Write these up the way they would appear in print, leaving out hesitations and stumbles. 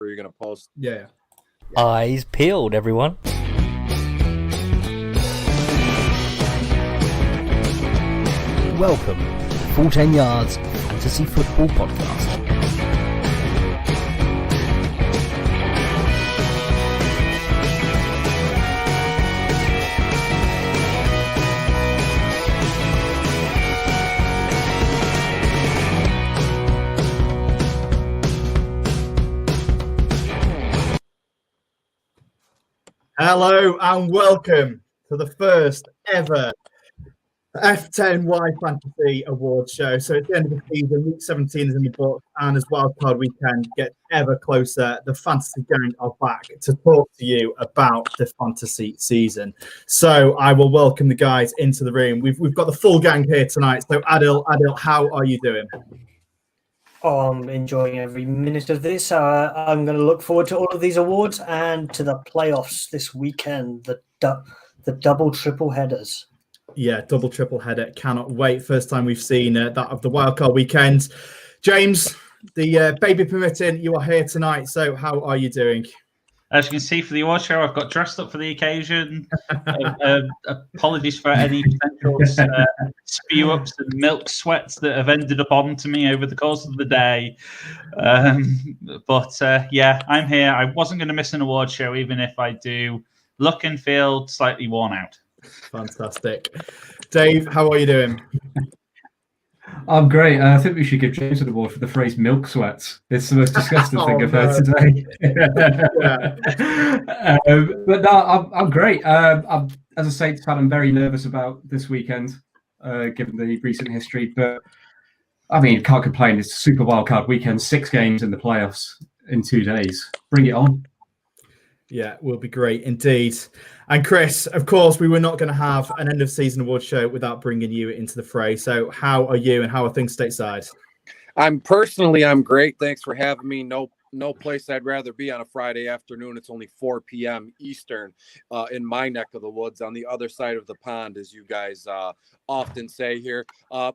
you're going to post. Yeah. Eyes peeled, everyone. Welcome to the Full 10 Yards Fantasy Football Podcast. Hello and welcome to the first ever F10Y Fantasy Awards show. So at the end of the season, week 17 is in the book, and as wildcard weekend gets ever closer, the fantasy gang are back to talk to you about the fantasy season. So I will welcome the guys into the room. We've got the full gang here tonight. So Adil, how are you doing? Oh, I'm enjoying every minute of this. I'm going to look forward to all of these awards and to the playoffs this weekend, the double triple headers. Yeah, double triple header. Cannot wait. First time we've seen that of the wildcard weekend. James, the baby permitting, you are here tonight. So how are you doing? As you can see for the award show, I've got dressed up for the occasion. Apologies for any potential spew-ups and milk sweats that have ended up onto me over the course of the day. But I'm here. I wasn't going to miss an award show, even if I do look and feel slightly worn out. Fantastic. Dave, how are you doing? I'm great. I think we should give James an award for the phrase milk sweats. It's the most disgusting thing I've heard today. But no, I'm great. As I say, I'm very nervous about this weekend, given the recent history. But I mean, can't complain. It's a super wildcard weekend, 6 games in the playoffs in 2 days. Bring it on. Yeah, will be great indeed. And Chris, of course, we were not going to have an end of season award show without bringing you into the fray. So how are you and how are things stateside? I'm great. Thanks for having me. No place I'd rather be on a Friday afternoon. It's only 4 p.m. Eastern in my neck of the woods on the other side of the pond, as you guys often say here.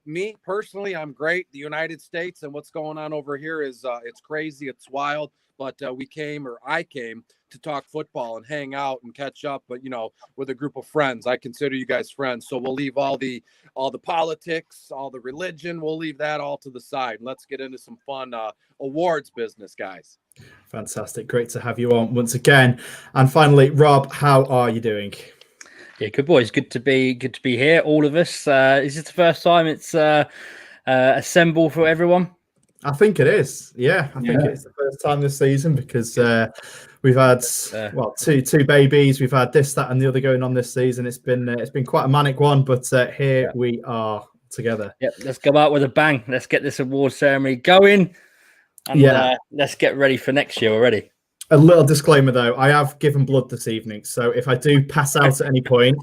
Me personally, I'm great. The United States and what's going on over here is it's crazy. It's wild. But I came to talk football and hang out and catch up, but with a group of friends. I consider you guys friends. So we'll leave all the politics, all the religion, we'll leave that all to the side. Let's get into some fun awards business, guys. Fantastic. Great to have you on once again. And finally, Rob, how are you doing? Yeah, good boys. Good to be here, all of us. Is this the first time it's assemble for everyone? I think it is. Yeah, I think it's the first time this season because we've had two babies. We've had this, that, and the other going on this season. It's been quite a manic one, but here we are together. Yep, let's go out with a bang. Let's get this award ceremony going, and let's get ready for next year already. A little disclaimer though, I have given blood this evening, so if I do pass out at any point,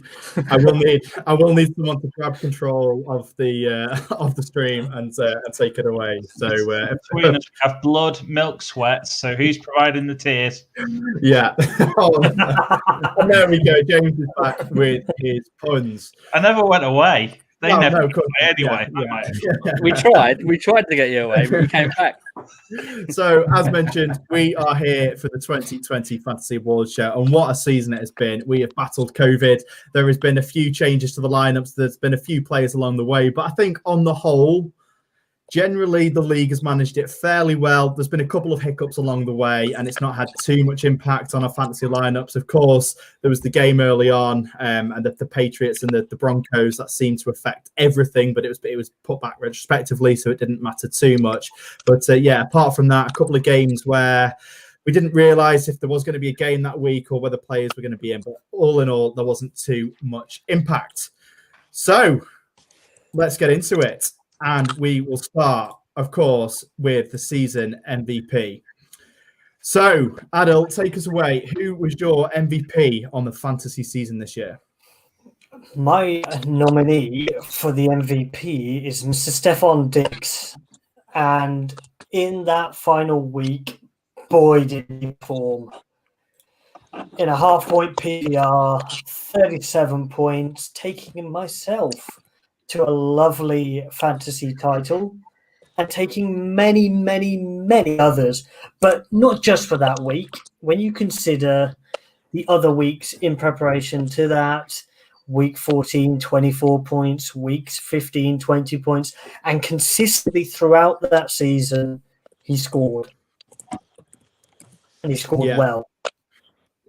I will need someone to grab control of the stream and take it away. So we have blood, milk, sweats. So who's providing the tears? Yeah. And there we go. James is back with his puns. I never went away. They never went away anyway. Yeah. We tried to get you away, but we came back. So, as mentioned, we are here for the 2020 Fantasy Awards show, and what a season it has been. We have battled COVID. There has been a few changes to the lineups. There's been a few players along the way, but I think on the whole, generally the league has managed it fairly well. There's been a couple of hiccups along the way, and it's not had too much impact on our fantasy lineups. Of course, there was the game early on, and the Patriots and the Broncos that seemed to affect everything, but it was put back retrospectively, so it didn't matter too much. But apart from that, a couple of games where we didn't realize if there was going to be a game that week or whether players were going to be in. But all in all, there wasn't too much impact. So let's get into it. And we will start, of course, with the season MVP. So, Adil, take us away. Who was your MVP on the fantasy season this year? My nominee for the MVP is Mr. Stefan Diggs. And in that final week, boy, did he perform. In a half-point PPR, 37 points, taking myself to a lovely fantasy title. and taking many, many, many others, but not just for that week. When you consider the other weeks in preparation to that, week 14, 24 points, weeks 15, 20 points, and consistently throughout that season, he scored. And he scored well.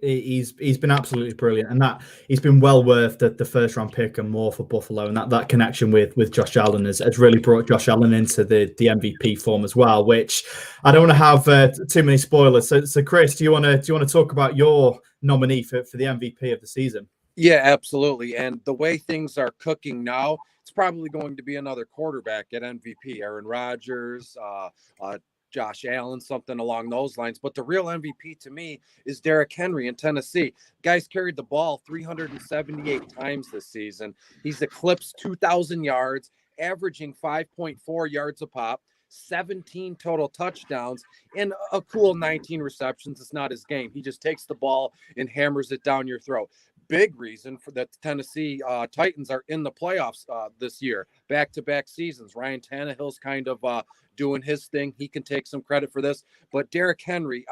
He's been absolutely brilliant, and that he's been well worth the first round pick and more for Buffalo, and that connection with Josh Allen has really brought Josh Allen into the MVP form as well, which I don't want to have too many spoilers. So Chris, do you want to talk about your nominee for the MVP of the season? Yeah, absolutely. And the way things are cooking now, it's probably going to be another quarterback at MVP, Aaron Rodgers, Josh Allen, something along those lines. But the real MVP to me is Derrick Henry in Tennessee. Guy's carried the ball 378 times this season. He's eclipsed 2,000 yards, averaging 5.4 yards a pop, 17 total touchdowns, and a cool 19 receptions. It's not his game. He just takes the ball and hammers it down your throat. Big reason for that the Tennessee Titans are in the playoffs this year, back-to-back seasons. Ryan Tannehill's kind of doing his thing. He can take some credit for this. But Derrick Henry,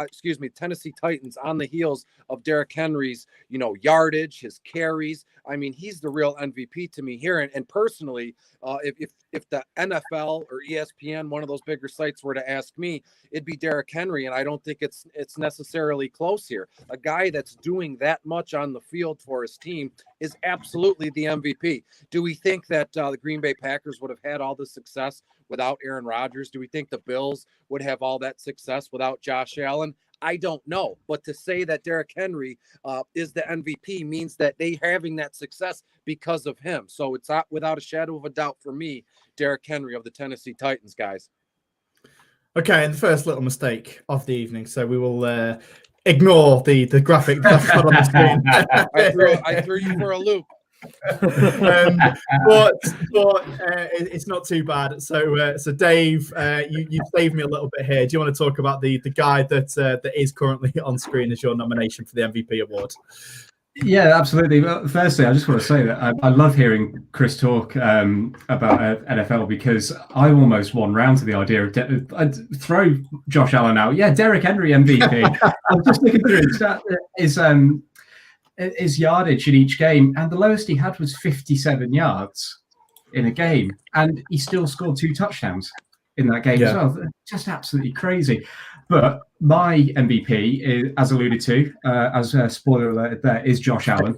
Tennessee Titans on the heels of Derrick Henry's, yardage, his carries. I mean, he's the real MVP to me here. And personally, if the NFL or ESPN, one of those bigger sites, were to ask me, it'd be Derrick Henry. And I don't think it's necessarily close here. A guy that's doing that much on the field for his team is absolutely the MVP. Do we think that the Green Bay Packers would have had all the success without Aaron Rodgers? Do we think the Bills would have all that success without Josh Allen? I don't know. But to say that Derrick Henry is the MVP means that they having that success because of him. So it's not without a shadow of a doubt for me, Derrick Henry of the Tennessee Titans, guys. Okay, and the first little mistake of the evening. So we will ignore the graphic that's got on the screen. I threw you for a loop. But it's not too bad. So Dave, you saved me a little bit here. Do you want to talk about the guy that is currently on screen as your nomination for the MVP award? Yeah, absolutely. Well, firstly, I just want to say that I love hearing Chris talk about NFL, because I almost won round to the idea of I'd throw Josh Allen out. Yeah, Derrick Henry MVP. I'm just looking through his yardage in each game, and the lowest he had was 57 yards in a game, and he still scored 2 touchdowns in that game as well. Just absolutely crazy. But my MVP, is, as alluded to, as a spoiler alert there, is Josh Allen.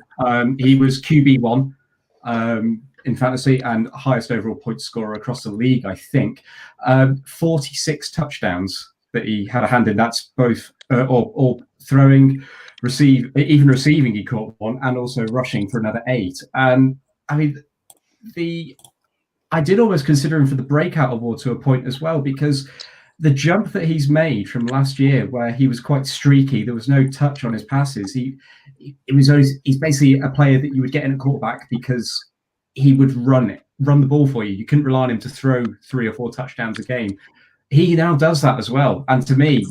He was QB1 in fantasy and highest overall point scorer across the league, I think. 46 touchdowns that he had a hand in. That's both or throwing, even receiving, he caught 1, and also rushing for another 8. And I mean, I did almost consider him for the breakout award to a point as well, because the jump that he's made from last year, where he was quite streaky, there was no touch on his passes. He's basically a player that you would get in at quarterback because he would run the ball for you. You couldn't rely on him to throw 3 or 4 touchdowns a game. He now does that as well. And to me,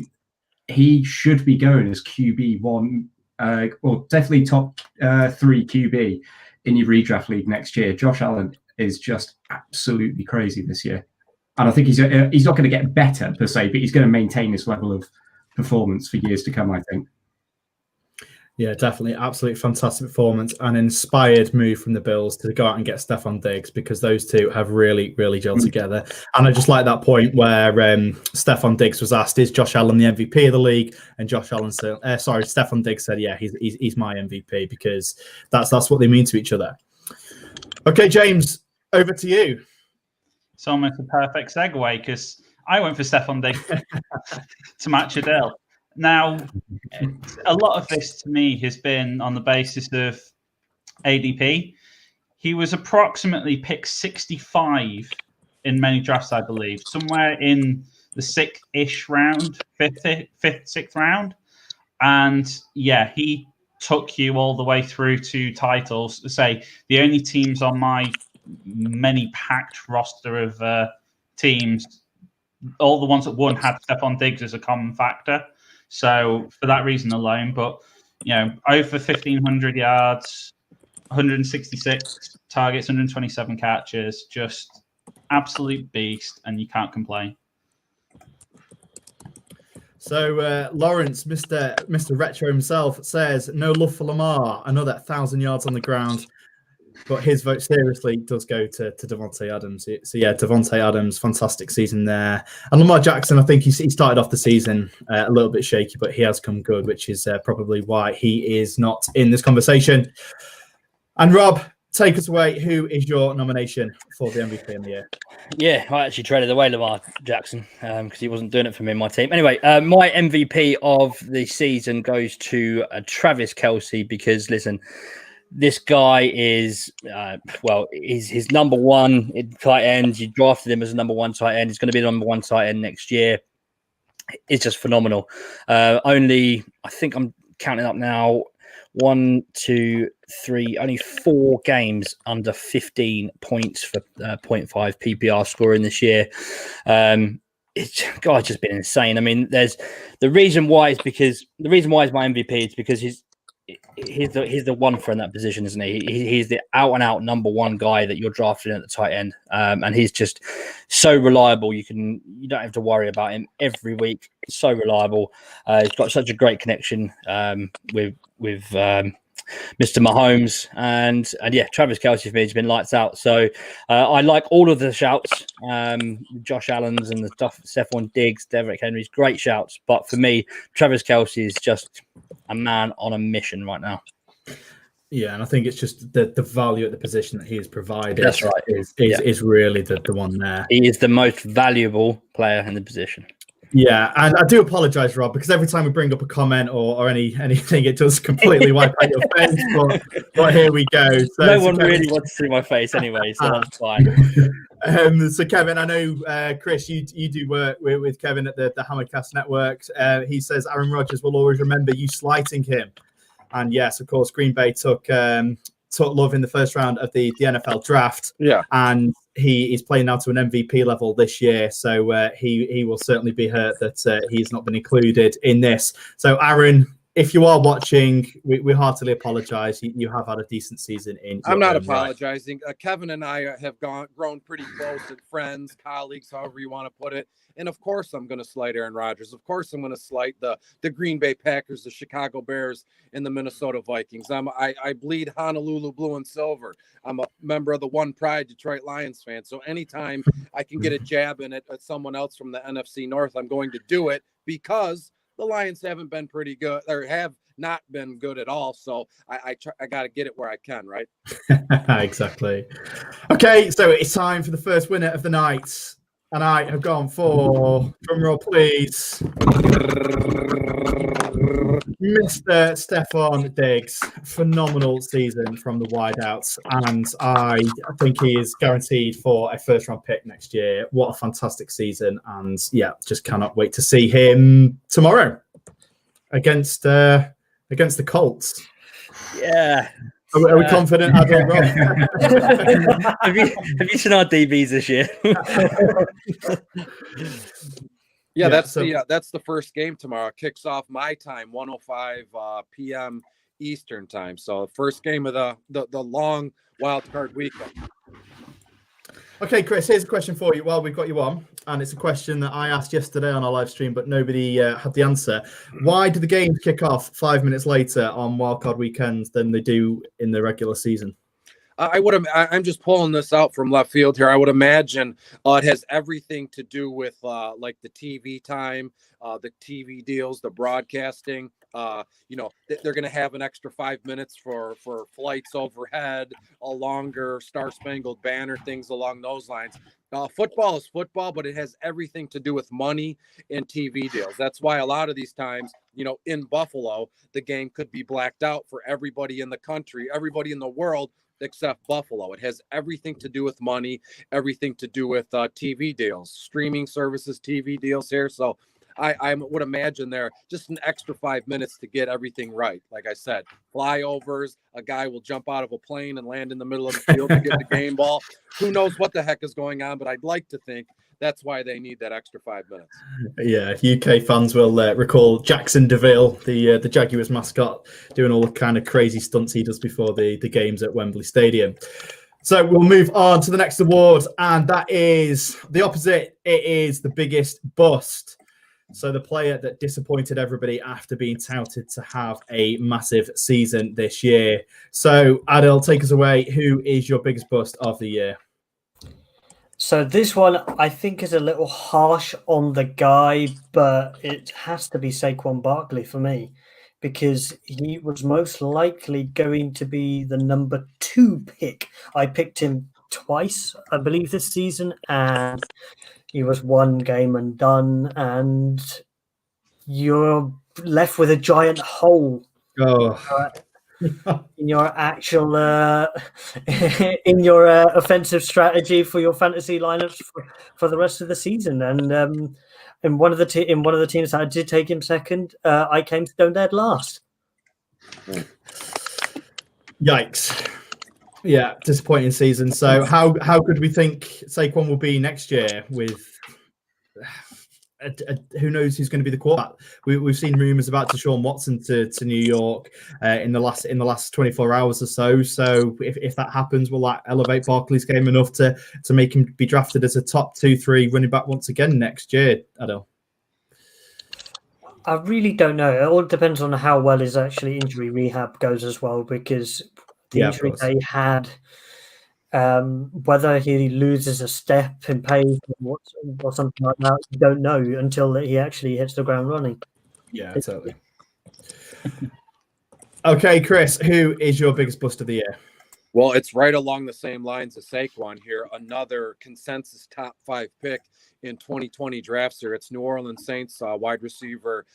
he should be going as QB1, or definitely top 3 QB in your redraft league next year. Josh Allen is just absolutely crazy this year. And I think he's not going to get better per se, but he's going to maintain this level of performance for years to come, I think. Yeah, definitely. Absolutely fantastic performance, and inspired move from the Bills to go out and get Stephon Diggs, because those two have really, really gelled together. And I just like that point where Stephon Diggs was asked, is Josh Allen the MVP of the league? And Stephon Diggs said, yeah, he's my MVP, because that's what they mean to each other. Okay, James, over to you. It's almost a perfect segue, because I went for Stephon Diggs to match Adele. Now, a lot of this to me has been on the basis of ADP. He was approximately picked 65 in many drafts, I believe, somewhere in the 6th-ish round, 5th, 6th round. And yeah, he took you all the way through to titles. Say the only teams on my many packed roster of teams, all the ones that won had Stephon Diggs as a common factor. So for that reason alone, but over 1,500 yards, 166 targets, 127 catches, just absolute beast, and you can't complain. So Lawrence, Mr. Retro himself, says no love for Lamar, another 1,000 yards on the ground. But his vote seriously does go to Davante Adams. So yeah, Davante Adams, fantastic season there. And Lamar Jackson, I think he started off the season a little bit shaky, but he has come good, which is probably why he is not in this conversation. And Rob, take us away. Who is your nomination for the MVP in the year? Yeah, I actually traded away Lamar Jackson because he wasn't doing it for me and my team. Anyway, my MVP of the season goes to Travis Kelce because, listen, this guy is, he's number one in tight ends. You drafted him as a number one tight end. He's going to be the number one tight end next year. It's just phenomenal. I think I'm counting up now, 1, 2, 3, only 4 games under 15 points for 0.5 PPR scoring this year. It's just been insane. I mean, the reason why is my MVP is because he's the one for in that position, isn't he? He's the out and out number one guy that you're drafting at the tight end, and he's just so reliable. You don't have to worry about him every week. So reliable. He's got such a great connection with Mr. Mahomes, and yeah, Travis Kelce for me has been lights out. So I like all of the shouts, Josh Allen's and the stuff, Stephon Diggs, Derrick Henry's, great shouts. But for me, Travis Kelce is just a man on a mission right now. Yeah, and I think it's just the value at the position that he has provided. That's right. Is really the one there. He is the most valuable player in the position. Yeah, and I do apologise, Rob, because every time we bring up a comment or anything, it does completely wipe out your face. But here we go. So, no one really wants to see my face anyway, so that's fine. So Kevin, I know Chris, you do work with Kevin at the Hammercast Network. He says Aaron Rodgers will always remember you slighting him, and yes, of course, Green Bay took Love in the first round of the NFL draft. Yeah, and he is playing now to an MVP level this year, so he will certainly be hurt that he's not been included in this. So Aaron, if you are watching, we heartily apologise. You have had a decent season in. I'm not apologizing. Kevin and I have grown pretty close and friends, colleagues, however you want to put it. And of course, I'm going to slight Aaron Rodgers. Of course, I'm going to slight the Green Bay Packers, the Chicago Bears, and the Minnesota Vikings. I bleed Honolulu blue and silver. I'm a member of the One Pride Detroit Lions fan. So anytime I can get a jab in it at someone else from the NFC North, I'm going to do it because the Lions haven't been pretty good, or have not been good at all. So I got to get it where I can, right? Exactly. Okay, so it's time for the first winner of the night. And I have gone for, drum roll please, Mr. Stephon Diggs. Phenomenal season from the wideouts. And I think he is guaranteed for a first round pick next year. What a fantastic season. And yeah, just cannot wait to see him tomorrow against the Colts. Yeah. Are we confident? I don't know. have you seen our DBs this year? That's the first game tomorrow. Kicks off my time, 1:05 p.m. Eastern time. So first game of the long wild card weekend. Okay, Chris, here's a question for you while we've got you on. And it's a question that I asked yesterday on our live stream, but nobody had the answer. Why do the games kick off 5 minutes later on wildcard weekends than they do in the regular season? I'm just pulling this out from left field here. I would imagine it has everything to do with like the TV time, the TV deals, the broadcasting. They're going to have an extra 5 minutes for flights overhead, a longer Star-Spangled Banner, things along those lines. Football is football, but it has everything to do with money and TV deals. That's why a lot of these times, in Buffalo, the game could be blacked out for everybody in the country, everybody in the world, except Buffalo. It has everything to do with money, everything to do with TV deals, streaming services, TV deals here. So I would imagine there just an extra 5 minutes to get everything right. Like I said, flyovers, a guy will jump out of a plane and land in the middle of the field to get the game ball. Who knows what the heck is going on, but I'd like to think that's why they need that extra 5 minutes. Yeah, UK fans will recall Jackson DeVille, the Jaguars mascot, doing all the kind of crazy stunts he does before the games at Wembley Stadium. So we'll move on to the next award, and that is the opposite. It is the biggest bust. So the player that disappointed everybody after being touted to have a massive season this year. So Adil, take us away. Who is your biggest bust of the year? So this one I think is a little harsh on the guy, but it has to be Saquon Barkley for me, because he was most likely going to be the number 2 pick. I picked him twice, I believe, this season, and he was one game and done, and you're left with a giant hole in your actual in your offensive strategy for your fantasy lineups for the rest of the season. And in one of the teams that I did take him second, I came stone dead last. Yikes! Yeah, disappointing season. So how good we think Saquon will be next year with? Who knows who's going to be the quarterback? We've seen rumors about Deshaun Watson to New York in the last 24 hours or so. So if that happens, will that elevate Barkley's game enough to make him be drafted as a top 2-3 running back once again next year, Adil? I really don't know. It all depends on how well his actually injury rehab goes as well, because the injury that he had, whether he loses a step in pace or something like that, you don't know until he actually hits the ground running. Yeah, totally. Okay, Chris, who is your biggest bust of the year? Well, it's right along the same lines as Saquon here. Another consensus top 5 pick in 2020 drafts here. It's New Orleans Saints wide receiver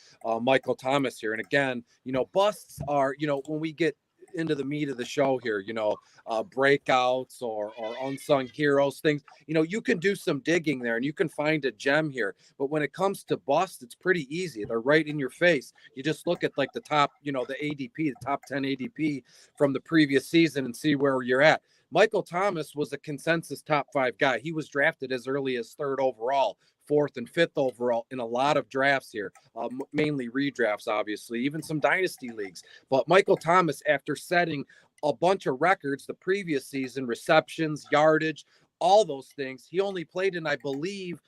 Michael Thomas here. And again, busts are, when we get into the meat of the show here, breakouts or unsung heroes, things, you can do some digging there and you can find a gem here. But when it comes to bust, it's pretty easy. They're right in your face. You just look at like the top, the ADP, the top 10 ADP from the previous season and see where you're at. Michael Thomas was a consensus top 5 guy. He was drafted as early as 3rd overall, 4th and 5th overall in a lot of drafts here, mainly redrafts, obviously, even some dynasty leagues. But Michael Thomas, after setting a bunch of records the previous season, receptions, yardage, all those things, he only played in, I believe,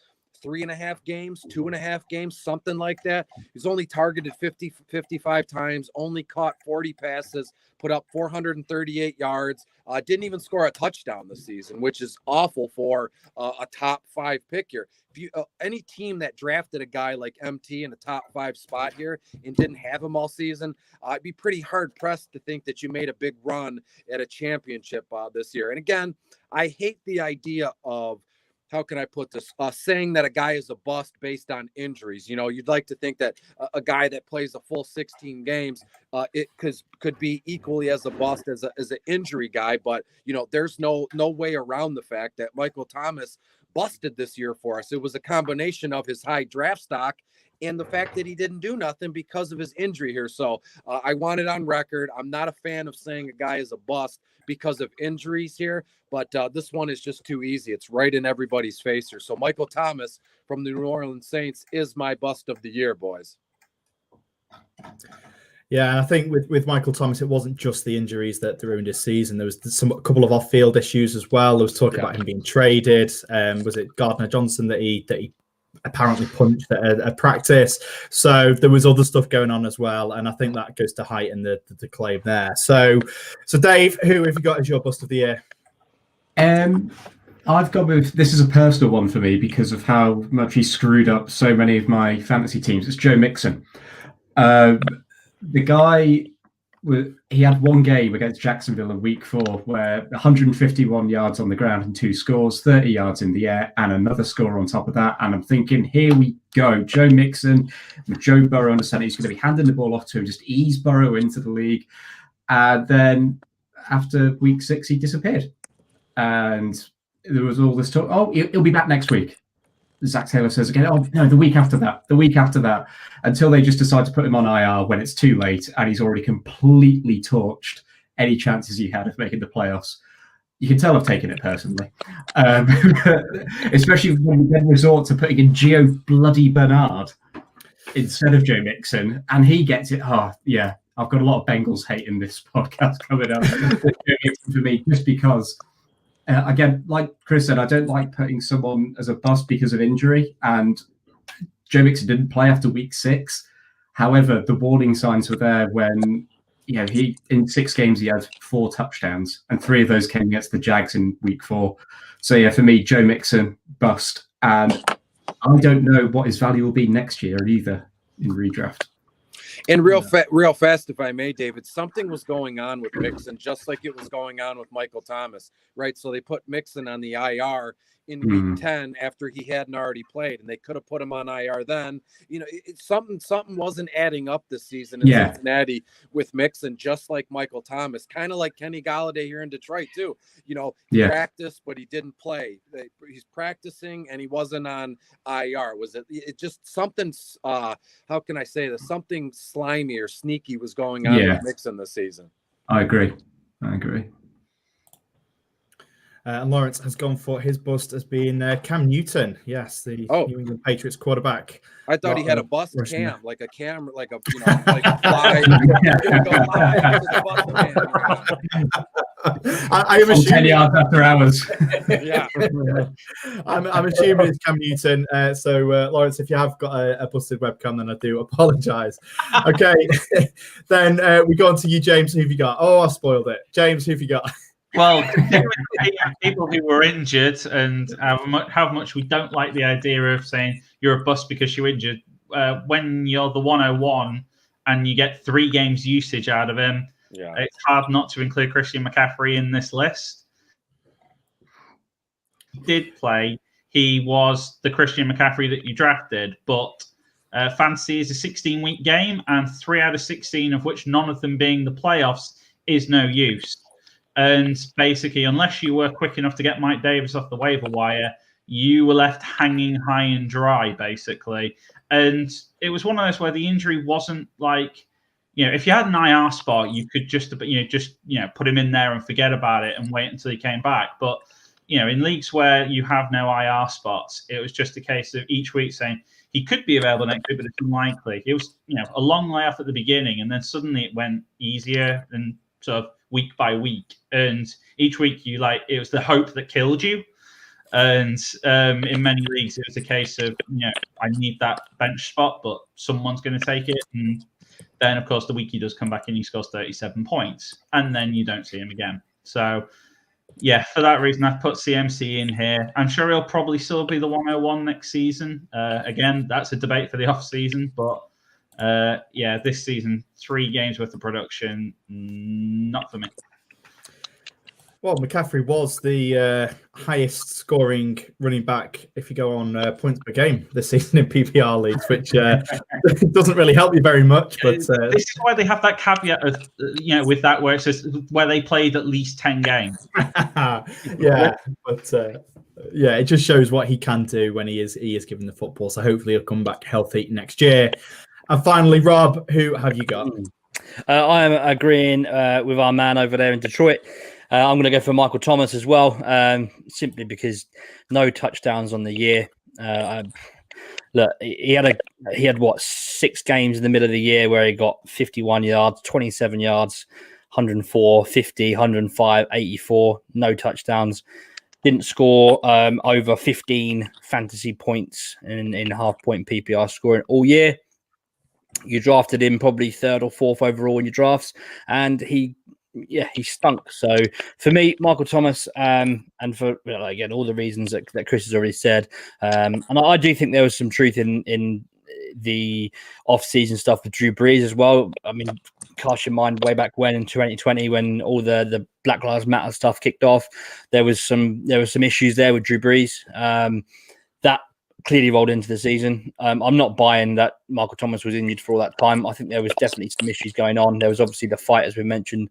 3.5 games, 2.5 games, something like that. He's only targeted 55 times, only caught 40 passes, put up 438 yards, didn't even score a touchdown this season, which is awful for a top 5 pick here. If you any team that drafted a guy like MT in the top 5 spot here and didn't have him all season, I'd be pretty hard pressed to think that you made a big run at a championship this year. And again, I hate the idea of, how can I put this? Saying that a guy is a bust based on injuries. You'd like to think that a guy that plays a full 16 games, it could be equally as a bust as an injury guy. But there's no way around the fact that Michael Thomas busted this year for us. It was a combination of his high draft stock and the fact that he didn't do nothing because of his injury here. So I want it on record. I'm not a fan of saying a guy is a bust because of injuries here, but this one is just too easy. It's right in everybody's face here. So Michael Thomas from the New Orleans Saints is my bust of the year, boys. Yeah, and I think with Michael Thomas, it wasn't just the injuries that ruined his season. There was a couple of off-field issues as well. There was talk about him being traded. Was it Gardner Johnson that he apparently punched at a practice? So there was other stuff going on as well, and I think that goes to heighten the claim there. So Dave, who have you got as your bust of the year? I've got this is a personal one for me because of how much he screwed up so many of my fantasy teams. It's Joe Mixon. The guy, he had one game against Jacksonville in week 4 where 151 yards on the ground and 2 scores, 30 yards in the air, and another score on top of that. And I'm thinking, here we go. Joe Mixon with Joe Burrow understanding he's going to be handing the ball off to him, just ease Burrow into the league. And then after week 6, he disappeared. And there was all this talk, oh, he'll be back next week. Zach Taylor says again, oh, no, the week after that, until they just decide to put him on IR when it's too late and he's already completely torched any chances he had of making the playoffs. You can tell I've taken it personally. Especially when we then resort to putting in Gio bloody Bernard instead of Joe Mixon, and he gets it. Oh, yeah, I've got a lot of Bengals hate in this podcast coming up for me, just because again, like Chris said, I don't like putting someone as a bust because of injury. And Joe Mixon didn't play after week 6. However, the warning signs were there when, he in 6 games he had 4 touchdowns, and 3 of those came against the Jags in week 4. So yeah, for me, Joe Mixon bust, and I don't know what his value will be next year either in redraft. And real fast, if I may, David, something was going on with Mixon, just like it was going on with Michael Thomas, right? So they put Mixon on the IR in week 10 after he hadn't already played, and they could have put him on IR then. Something wasn't adding up this season in Cincinnati with Mixon, just like Michael Thomas, kind of like Kenny Golladay here in Detroit too. He practiced, but he didn't play. He's practicing and he wasn't on IR. Was it just something? How can I say this? Something slimy or sneaky was going on with Mixon this season. I agree. And Lawrence has gone for his bust as being Cam Newton. Yes, the New England Patriots quarterback. I thought he had a bust cam, like a camera, like a like a fly. I am assuming 10 yards after hours. Yeah, I'm assuming it's Cam Newton. So Lawrence, if you have got a busted webcam, then I do apologise. Okay, then we go on to you, James. Who have you got? Oh, I spoiled it. James, who have you got? Well, people who were injured and how much we don't like the idea of saying you're a bust because you're injured. When you're the 101 and you get 3 games usage out of him, it's hard not to include Christian McCaffrey in this list. He did play. He was the Christian McCaffrey that you drafted, but fantasy is a 16-week game, and 3 out of 16 of which none of them being the playoffs is no use. And basically, unless you were quick enough to get Mike Davis off the waiver wire, you were left hanging high and dry, basically. And it was one of those where the injury wasn't like, if you had an IR spot, you could just put him in there and forget about it and wait until he came back. But, in leagues where you have no IR spots, it was just a case of each week saying he could be available next week, but it's unlikely. It was, a long layoff at the beginning, and then suddenly it went easier and sort of week by week, and each week it was the hope that killed you. And in many leagues it was a case of I need that bench spot, but someone's going to take it, and then of course the week he does come back and he scores 37 points, and then you don't see him again. So for that reason I've put CMC in here. I'm sure he'll probably still be the 101 next season. Again, that's a debate for the off season, but this season, 3 games worth of production, not for me. Well, McCaffrey was the highest scoring running back if you go on points per game this season in PPR leagues, which doesn't really help you very much. But this is why they have that caveat of, with that where it says where they played at least 10 games. It just shows what he can do when he is given the football. So hopefully he'll come back healthy next year. And finally, Rob, who have you got? I am agreeing with our man over there in Detroit. I'm going to go for Michael Thomas as well, simply because no touchdowns on the year. Look, he had 6 games in the middle of the year where he got 51 yards, 27 yards, 104, 50, 105, 84, no touchdowns. Didn't score over 15 fantasy points in half-point PPR scoring all year. You drafted him probably 3rd or 4th overall in your drafts, and he stunk. So for me, Michael Thomas, and for again all the reasons that Chris has already said, and I do think there was some truth in the off-season stuff with Drew Brees as well. I mean, cast your mind way back when in 2020 when all the Black Lives Matter stuff kicked off. There was some issues there with Drew Brees that clearly rolled into the season. I'm not buying that Michael Thomas was injured for all that time. I think there was definitely some issues going on. There was obviously the fight, as we mentioned.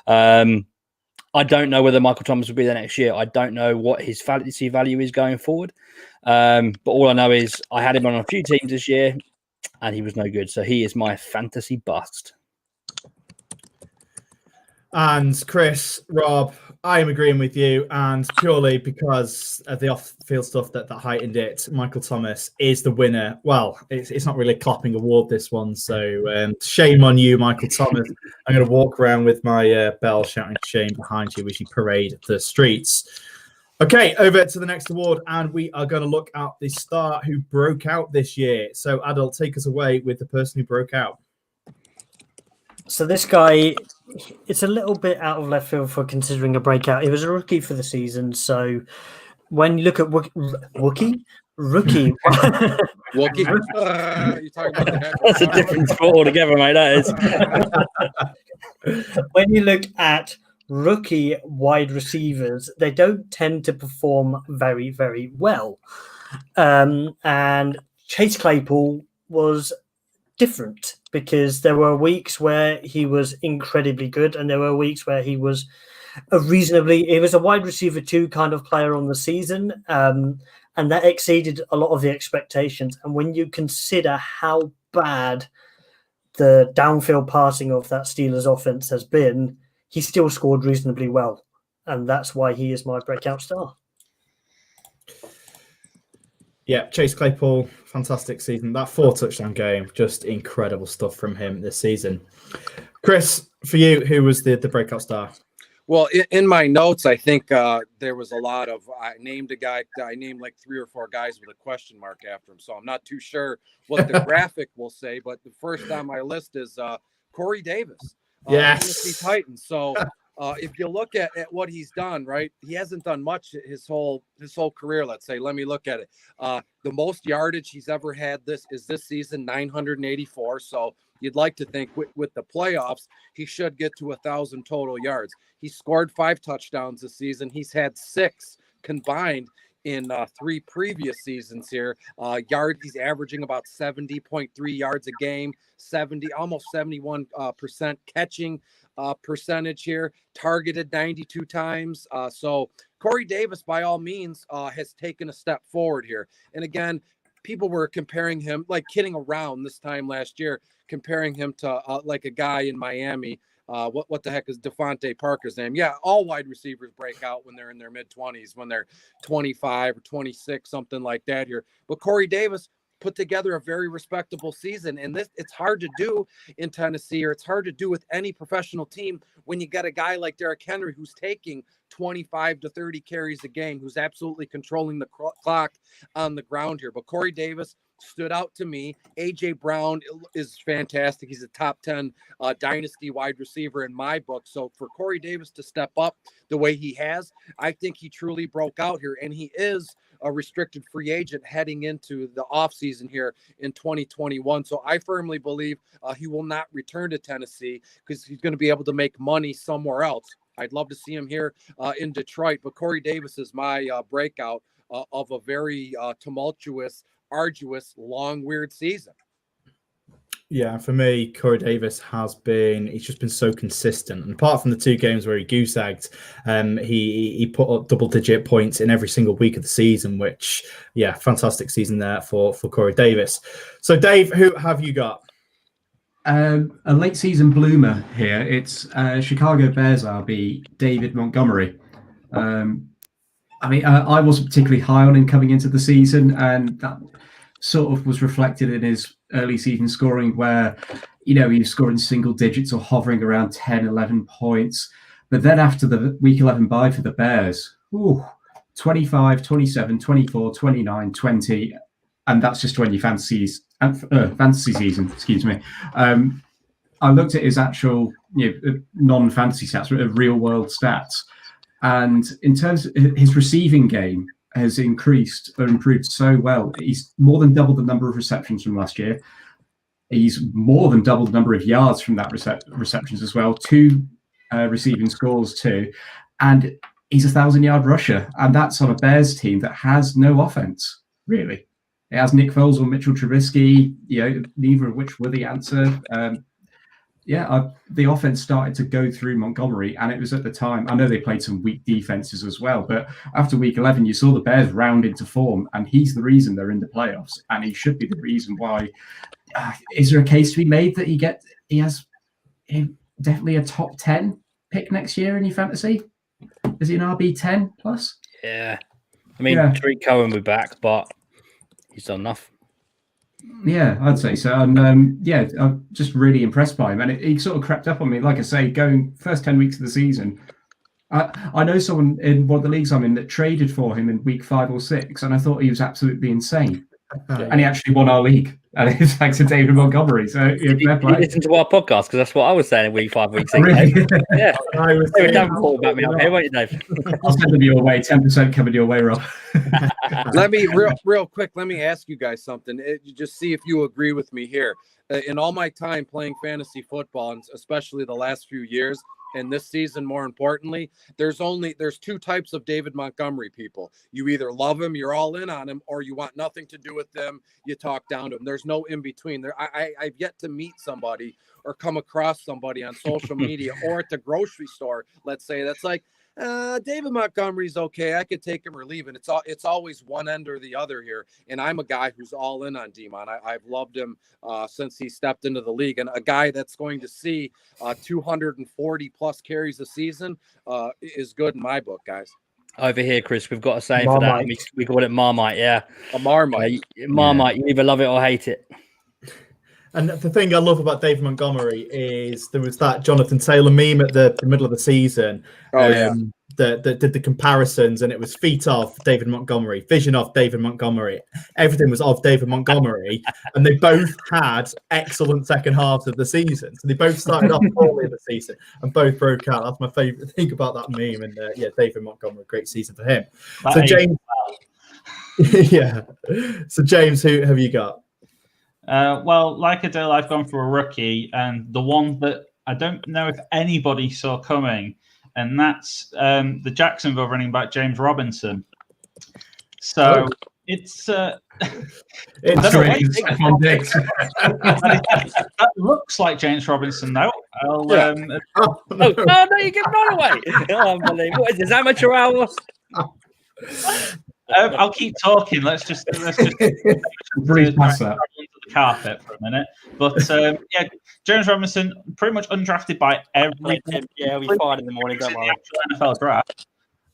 I don't know whether Michael Thomas will be there next year. I don't know what his fantasy value is going forward. But all I know is I had him on a few teams this year, and he was no good. So he is my fantasy bust. And Chris, Rob, I am agreeing with you, and purely because of the off-field stuff that heightened it, Michael Thomas is the winner. Well, it's not really a clapping award, this one, so shame on you, Michael Thomas. I'm going to walk around with my bell shouting shame behind you as you parade the streets. Okay, over to the next award, and we are going to look at the star who broke out this year. So, Adil, take us away with the person who broke out. So this guy, it's a little bit out of left field for considering a breakout. He was a rookie for the season. So when you look at rookie, Wookie? You talking about the That's a different sport altogether, mate. That is. when you look at rookie wide receivers, they don't tend to perform very, very well. And Chase Claypool was different because there were weeks where he was incredibly good and there were weeks where he was a wide receiver 2 kind of player on the season, and that exceeded a lot of the expectations. And when you consider how bad the downfield passing of that Steelers offense has been, he still scored reasonably well, and that's why he is my breakout star. Yeah, Chase Claypool, fantastic season. That 4-touchdown game, just incredible stuff from him this season. Chris, for you, who was the breakout star? Well, in my notes, I think there was a lot of, I named like 3 or 4 guys with a question mark after him. So I'm not too sure what the graphic will say, but the first on my list is Corey Davis. Yes. Tennessee Titans. So if you look at what he's done, right, he hasn't done much his whole career. Let's say, let me look at it. The most yardage he's ever had this season, 984. So you'd like to think with the playoffs, he should get to 1,000 total yards. He scored 5 touchdowns this season. He's had 6 combined in 3 previous seasons here. He's averaging about 70.3 yards a game, almost 71% catching percentage here, targeted 92 times. So Corey Davis, by all means, has taken a step forward here. And again, people were comparing him, like kidding around this time last year, comparing him to like a guy in Miami. What the heck is Devontae Parker's name? Yeah, all wide receivers break out when they're in their mid-20s, when they're 25 or 26, something like that here. But Corey Davis put together a very respectable season, and it's hard to do in Tennessee, or it's hard to do with any professional team when you got a guy like Derrick Henry who's taking 25 to 30 carries a game, who's absolutely controlling the clock on the ground here. But Corey Davis stood out to me. AJ Brown is fantastic. He's a top 10 dynasty wide receiver in my book. So for Corey Davis to step up the way he has, I think he truly broke out here, and he is a restricted free agent heading into the offseason here in 2021. So I firmly believe he will not return to Tennessee because he's going to be able to make money somewhere else. I'd love to see him here in Detroit, but Corey Davis is my breakout of a very tumultuous, arduous, long, weird season. Yeah, for me, Corey Davis he's just been so consistent. And apart from the 2 games where he goose egged, he put up double-digit points in every single week of the season, which, yeah, fantastic season there for Corey Davis. So, Dave, who have you got? A late season bloomer here. It's Chicago Bears RB David Montgomery. I wasn't particularly high on him coming into the season, and that sort of was reflected in his early season scoring where, he was scoring single digits or hovering around 10, 11 points. But then after the week 11 bye for the Bears, 25, 27, 24, 29, 20, and that's just when you fantasy season, excuse me. I looked at his actual non-fantasy stats, real world stats. And in terms of his receiving game has improved so well. He's more than doubled the number of receptions from last year. He's more than doubled the number of yards from that receptions as well. 2 receiving scores too. And he's 1,000-yard rusher. And that's on a Bears team that has no offense, really. It has Nick Foles or Mitchell Trubisky, neither of which were the answer. The offense started to go through Montgomery, and it was at the time, I know they played some weak defenses as well, but after week 11, you saw the Bears round into form, and he's the reason they're in the playoffs, and he should be the reason why. Is there a case to be made that he has definitely a top 10 pick next year in your fantasy? Is he an RB 10 plus? Yeah. Tariq Cohen will be back, but he's done enough. Yeah, I'd say so. And I'm just really impressed by him. And he sort of crept up on me. Like I say, going first 10 weeks of the season, I know someone in one of the leagues I'm in that traded for him in week 5 or 6, and I thought he was absolutely insane. And he actually won our league, and it's thanks to David Montgomery. So yeah, Did you listen to our podcast? Because that's what I was saying in week 5, week 6. Really? Yeah. I was David saying- Davenport about me up here, won't you, Dave? I'll send them your way. 10% coming your way, Rob. Let me real quick. Let me ask you guys something. You just see if you agree with me here. In all my time playing fantasy football, and especially the last few years, and this season, more importantly, there's 2 types of David Montgomery people. You either love him, you're all in on him, or you want nothing to do with them. You talk down to him. There's no in between. I've yet to meet somebody or come across somebody on social media or at the grocery store, let's say, that's like, David Montgomery's okay. I could take him or leave it. It's always one end or the other here. And I'm a guy who's all in on Demon. I've loved him since he stepped into the league, and a guy that's going to see 240 plus carries a season is good in my book, guys. Over here, Chris, we've got a saying for that. Marmite. We call it Marmite, yeah. A Marmite. Marmite, you either love it or hate it. And the thing I love about David Montgomery is there was that Jonathan Taylor meme at the middle of the season that did the comparisons, and it was feet of David Montgomery, vision of David Montgomery. Everything was of David Montgomery, and they both had excellent second halves of the season. So they both started off poorly in the season and both broke out. That's my favorite thing about that meme. And David Montgomery, great season for him. So James, So James, who have you got? Well, like Adele, I've gone for a rookie, and the one that I don't know if anybody saw coming, and that's the Jacksonville running back James Robinson. So it's That's great. Stephon Diggs. that looks like James Robinson, though. Oh, no, you give it away. Oh, unbelievable. What is this, amateur hour? I'll keep talking. Let's just Breeze past that. under the carpet for a minute. But James Robinson, pretty much undrafted by every Yeah, we fired in the morning, don't worry. NFL draft.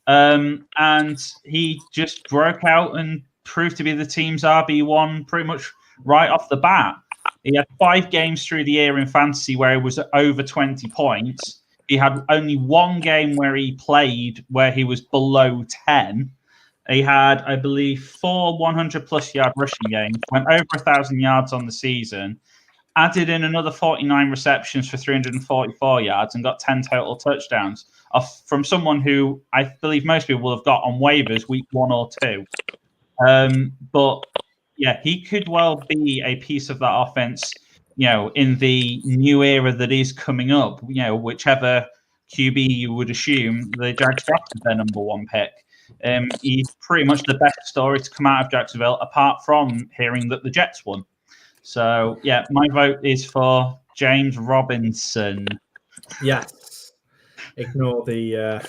And he just broke out and proved to be the team's RB1 pretty much right off the bat. He had 5 games through the year in fantasy where he was over 20 points. He had only 1 game where he played where he was below 10. He had, I believe, 4 100-plus yard rushing games, went over 1,000 yards on the season, added in another 49 receptions for 344 yards, and got 10 total touchdowns from someone who I believe most people will have got on waivers week 1 or 2. But, yeah, he could well be a piece of that offense, in the new era that is coming up, whichever QB you would assume the Jags drafted their number 1 pick. He's pretty much the best story to come out of Jacksonville, apart from hearing that the Jets won. So, yeah, my vote is for James Robinson. Yes. Ignore the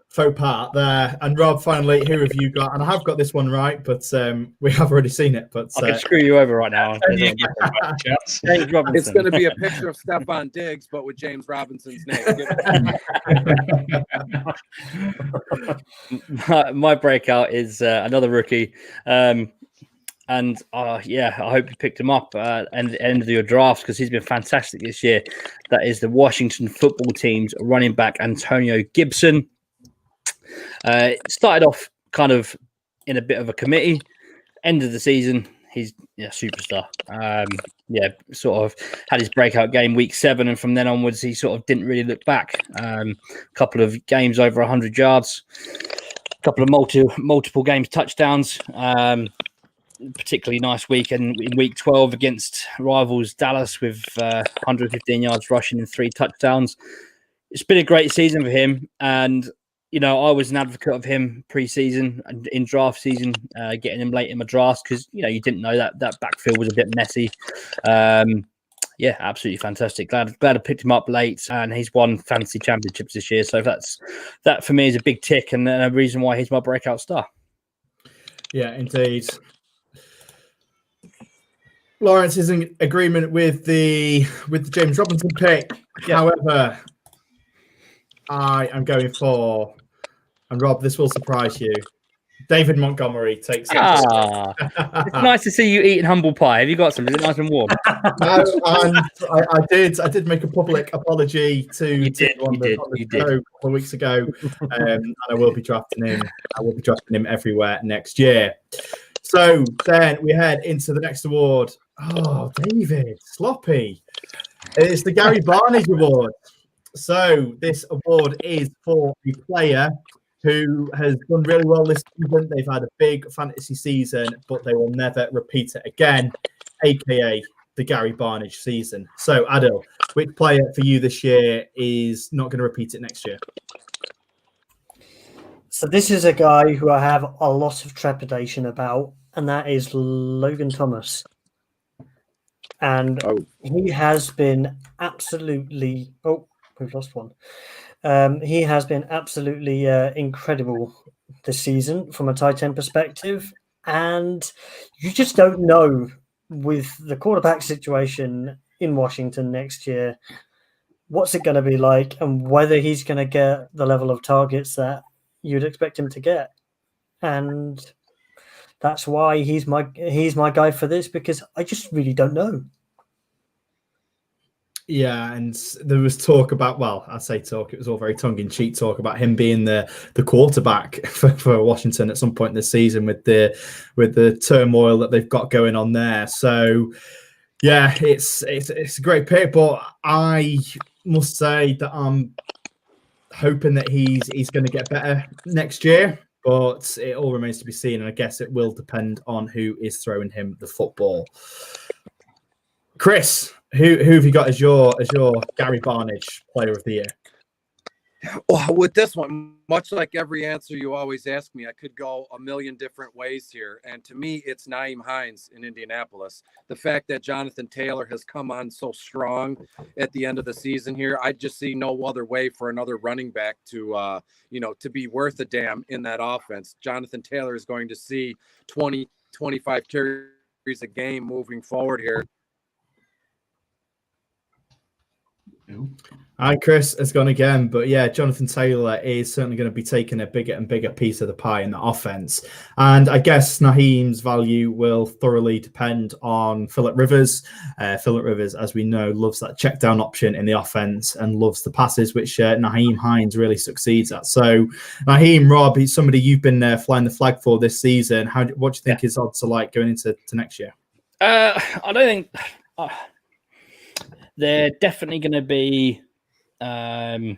faux pas there. And Rob, finally, who have you got? And I have got this one right, but we have already seen it. But I can screw you over right now. James Robinson. It's going to be a picture of Stephon Diggs, but with James Robinson's name. My breakout is another rookie. I hope you picked him up at the end of your drafts because he's been fantastic this year. That is the Washington football team's running back, Antonio Gibson. Started off kind of in a bit of a committee. End of the season, he's a superstar. Sort of had his breakout game week 7, and from then onwards, he sort of didn't really look back. Couple of games over 100 yards, couple of multiple games touchdowns. Particularly nice weekend in week 12 against rivals Dallas with 115 yards rushing and 3 touchdowns. It's been a great season for him, and I was an advocate of him pre-season and in draft season, getting him late in my drafts because you didn't know that backfield was a bit messy. Absolutely fantastic. Glad I picked him up late, and he's won fantasy championships this year. So that for me is a big tick and a reason why he's my breakout star. Yeah, indeed. Lawrence is in agreement with the James Robinson pick. Yeah. However, I am going for, and Rob, this will surprise you, David Montgomery takes it. It's nice to see you eating humble pie. Have you got some? Is it nice and warm? No, and I did make a public apology to You did, on the show a couple of weeks ago, and I will be drafting him. I will be drafting him everywhere next year. So then we head into the next award. Oh, David, sloppy. It's the Gary Barnage Award. So this award is for a player who has done really well this season. They've had a big fantasy season, but they will never repeat it again, aka the Gary Barnage season. So, Adil, which player for you this year is not going to repeat it next year? So this is a guy who I have a lot of trepidation about, and that is Logan Thomas. And he has been absolutely... Oh, we've lost one. He has been absolutely incredible this season from a tight end perspective. And you just don't know with the quarterback situation in Washington next year, what's it going to be like and whether he's going to get the level of targets that you'd expect him to get. And that's why he's my guy for this, because I just really don't know. Yeah, and there was talk about, well, I say talk, it was all very tongue-in-cheek talk about him being the quarterback for Washington at some point this season with the turmoil that they've got going on there. So, yeah, it's a great pick, but I must say that I'm hoping that he's going to get better next year, but it all remains to be seen, and I guess it will depend on who is throwing him the football. Chris, who have you got as your Gary Barnage Player of the Year? Well, with this one, much like every answer you always ask me, I could go a million different ways here. And to me, it's Nyheim Hines in Indianapolis. The fact that Jonathan Taylor has come on so strong at the end of the season here, I just see no other way for another running back to be worth a damn in that offense. Jonathan Taylor is going to see 20, 25 carries a game moving forward here. Hi, Chris has gone again, but yeah, Jonathan Taylor is certainly going to be taking a bigger and bigger piece of the pie in the offense. And I guess Nyheim's value will thoroughly depend on Philip Rivers. Philip Rivers, as we know, loves that check down option in the offense and loves the passes, which Nyheim Hines really succeeds at. So, Nyheim, Rob, he's somebody you've been flying the flag for this season. What do you think his odds are like going into next year? I don't think. They're definitely going to be. I don't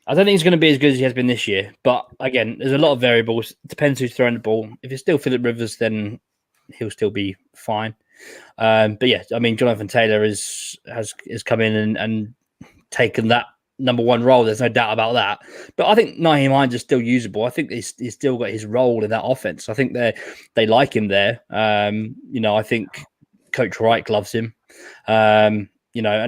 think he's going to be as good as he has been this year. But again, there's a lot of variables. It depends who's throwing the ball. If it's still Philip Rivers, then he'll still be fine. But yeah, I mean, Jonathan Taylor has come in and taken that number one role. There's no doubt about that. But I think Nyheim Hines is still usable. I think he's still got his role in that offense. I think they like him there. I think Coach Reich loves him. And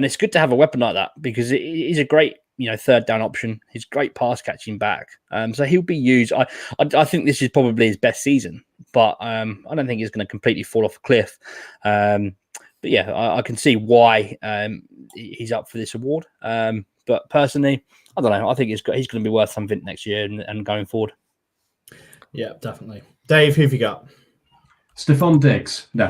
it's good to have a weapon like that because he's a great, third down option. He's great pass catching back. So he'll be used. I think this is probably his best season, but I don't think he's going to completely fall off a cliff. But yeah, I can see why he's up for this award. But personally, I don't know. I think he's going to be worth something next year and going forward. Yeah, definitely. Dave, who have you got? Stephon Diggs. No.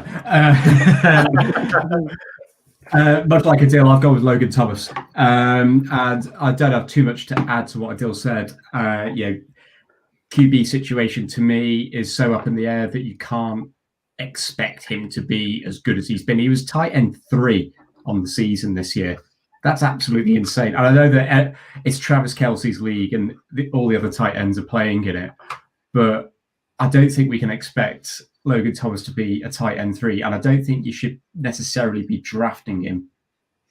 Much like Adil, I've gone with Logan Thomas. And I don't have too much to add to what Adil said. QB situation to me is so up in the air that you can't expect him to be as good as he's been. He was tight end 3 on the season this year. That's absolutely insane. And I know that it's Travis Kelce's league and all the other tight ends are playing in it. But I don't think we can expect Logan Thomas to be a tight end 3, and I don't think you should necessarily be drafting him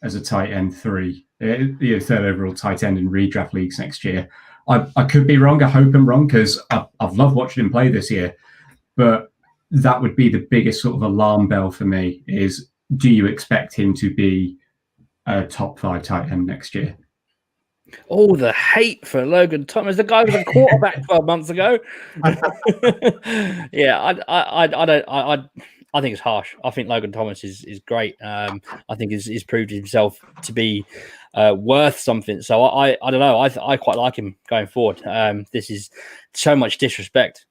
as a tight end 3, third overall tight end in redraft leagues next year. I could be wrong. I hope I'm wrong because I've loved watching him play this year, but that would be the biggest sort of alarm bell for me is, do you expect him to be a top 5 tight end next year? Oh, the hate for Logan Thomas. The guy was a quarterback 12 months ago. Yeah, I think it's harsh. I think Logan Thomas is great. I think he's proved himself to be worth something. So I don't know. I quite like him going forward. This is so much disrespect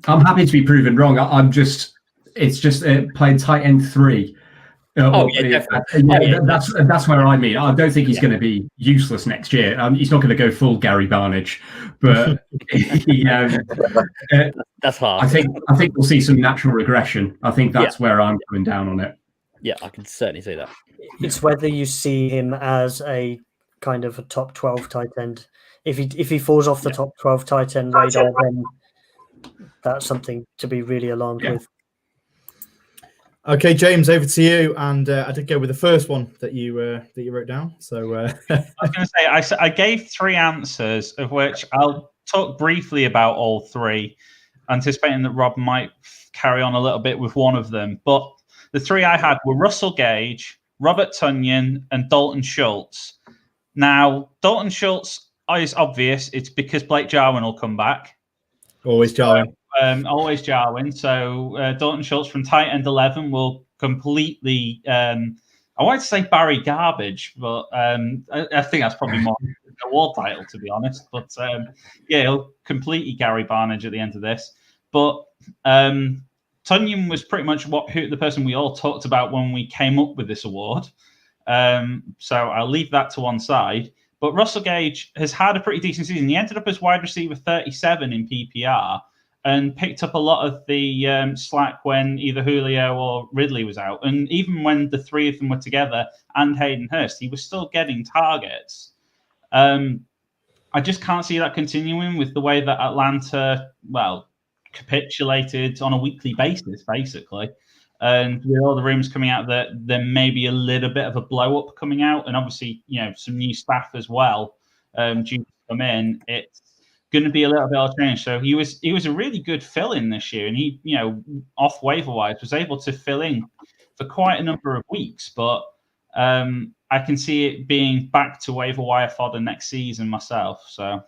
I'm happy to be proven wrong. It's just playing tight end 3. Definitely. That's where I mean. I don't think he's going to be useless next year. He's not going to go full Gary Barnage, but That's hard. I think we'll see some natural regression. I think that's where I'm coming down on it. Yeah, I can certainly see that. It's whether you see him as a kind of a top 12 tight end. If he falls off the top 12 tight end radar, then that's something to be really alarmed with. Okay, James, over to you. And I did go with the first one that you wrote down. So I was going to say I gave 3 answers, of which I'll talk briefly about all 3, anticipating that Rob might carry on a little bit with one of them. But the 3 I had were Russell Gage, Robert Tonyan, and Dalton Schultz. Now, Dalton Schultz is obvious. It's because Blake Jarwin will come back. Always Jarwin. Always Jarwin. So Dalton Schultz from tight end 11 will completely, I wanted to say Barry Garbage, but I think that's probably more an award title, to be honest. But he'll completely Gary Barnage at the end of this. But Tonyan was pretty much the person we all talked about when we came up with this award. So I'll leave that to one side. But Russell Gage has had a pretty decent season. He ended up as wide receiver 37 in PPR and picked up a lot of the slack when either Julio or Ridley was out. And even when the 3 of them were together and Hayden Hurst, he was still getting targets. I just can't see that continuing with the way that Atlanta, capitulated on a weekly basis, basically. And with all the rumors coming out that there may be a little bit of a blow up coming out, and obviously, some new staff as well due to come in, it's going to be a little bit of change. So he was a really good fill in this year, and he, off waiver wise, was able to fill in for quite a number of weeks. But I can see it being back to waiver wire fodder next season myself. So.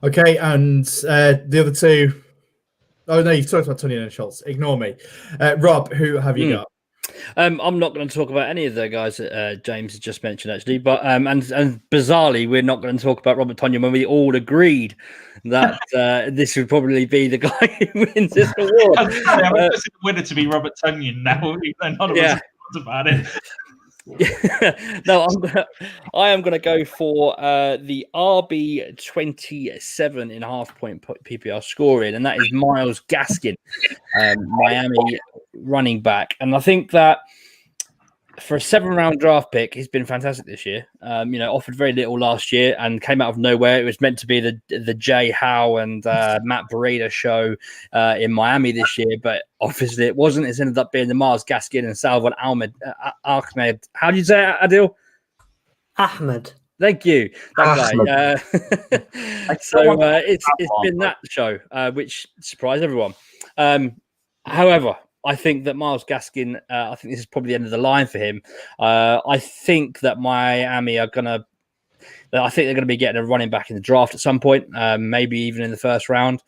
Okay, and the other 2. Oh, no, you've talked about Tonyan and Schultz. Ignore me. Rob, who have you got? I'm not going to talk about any of the guys that James has just mentioned, actually. But and bizarrely, we're not going to talk about Robert Tonyan when we all agreed that this would probably be the guy who wins this award. I want the winner to be Robert Tonyan now. None of us talked about it. No, I am going to go for the RB 27.5 point PPR scoring, and that is Myles Gaskin, Miami running back. And I think that for a 7-round draft pick, he's been fantastic this year. Offered very little last year and came out of nowhere. It was meant to be the Jay Howe and Matt Breida show in Miami this year, but obviously it wasn't. It's ended up being the Myles Gaskin and Salvon Ahmed. How do you say it, Adil? Ahmed. Thank you. That guy. So it's been that show, which surprised everyone. However, I think that Myles Gaskin, I think this is probably the end of the line for him. I think that Miami are going to be getting a running back in the draft at some point, maybe even in the first round.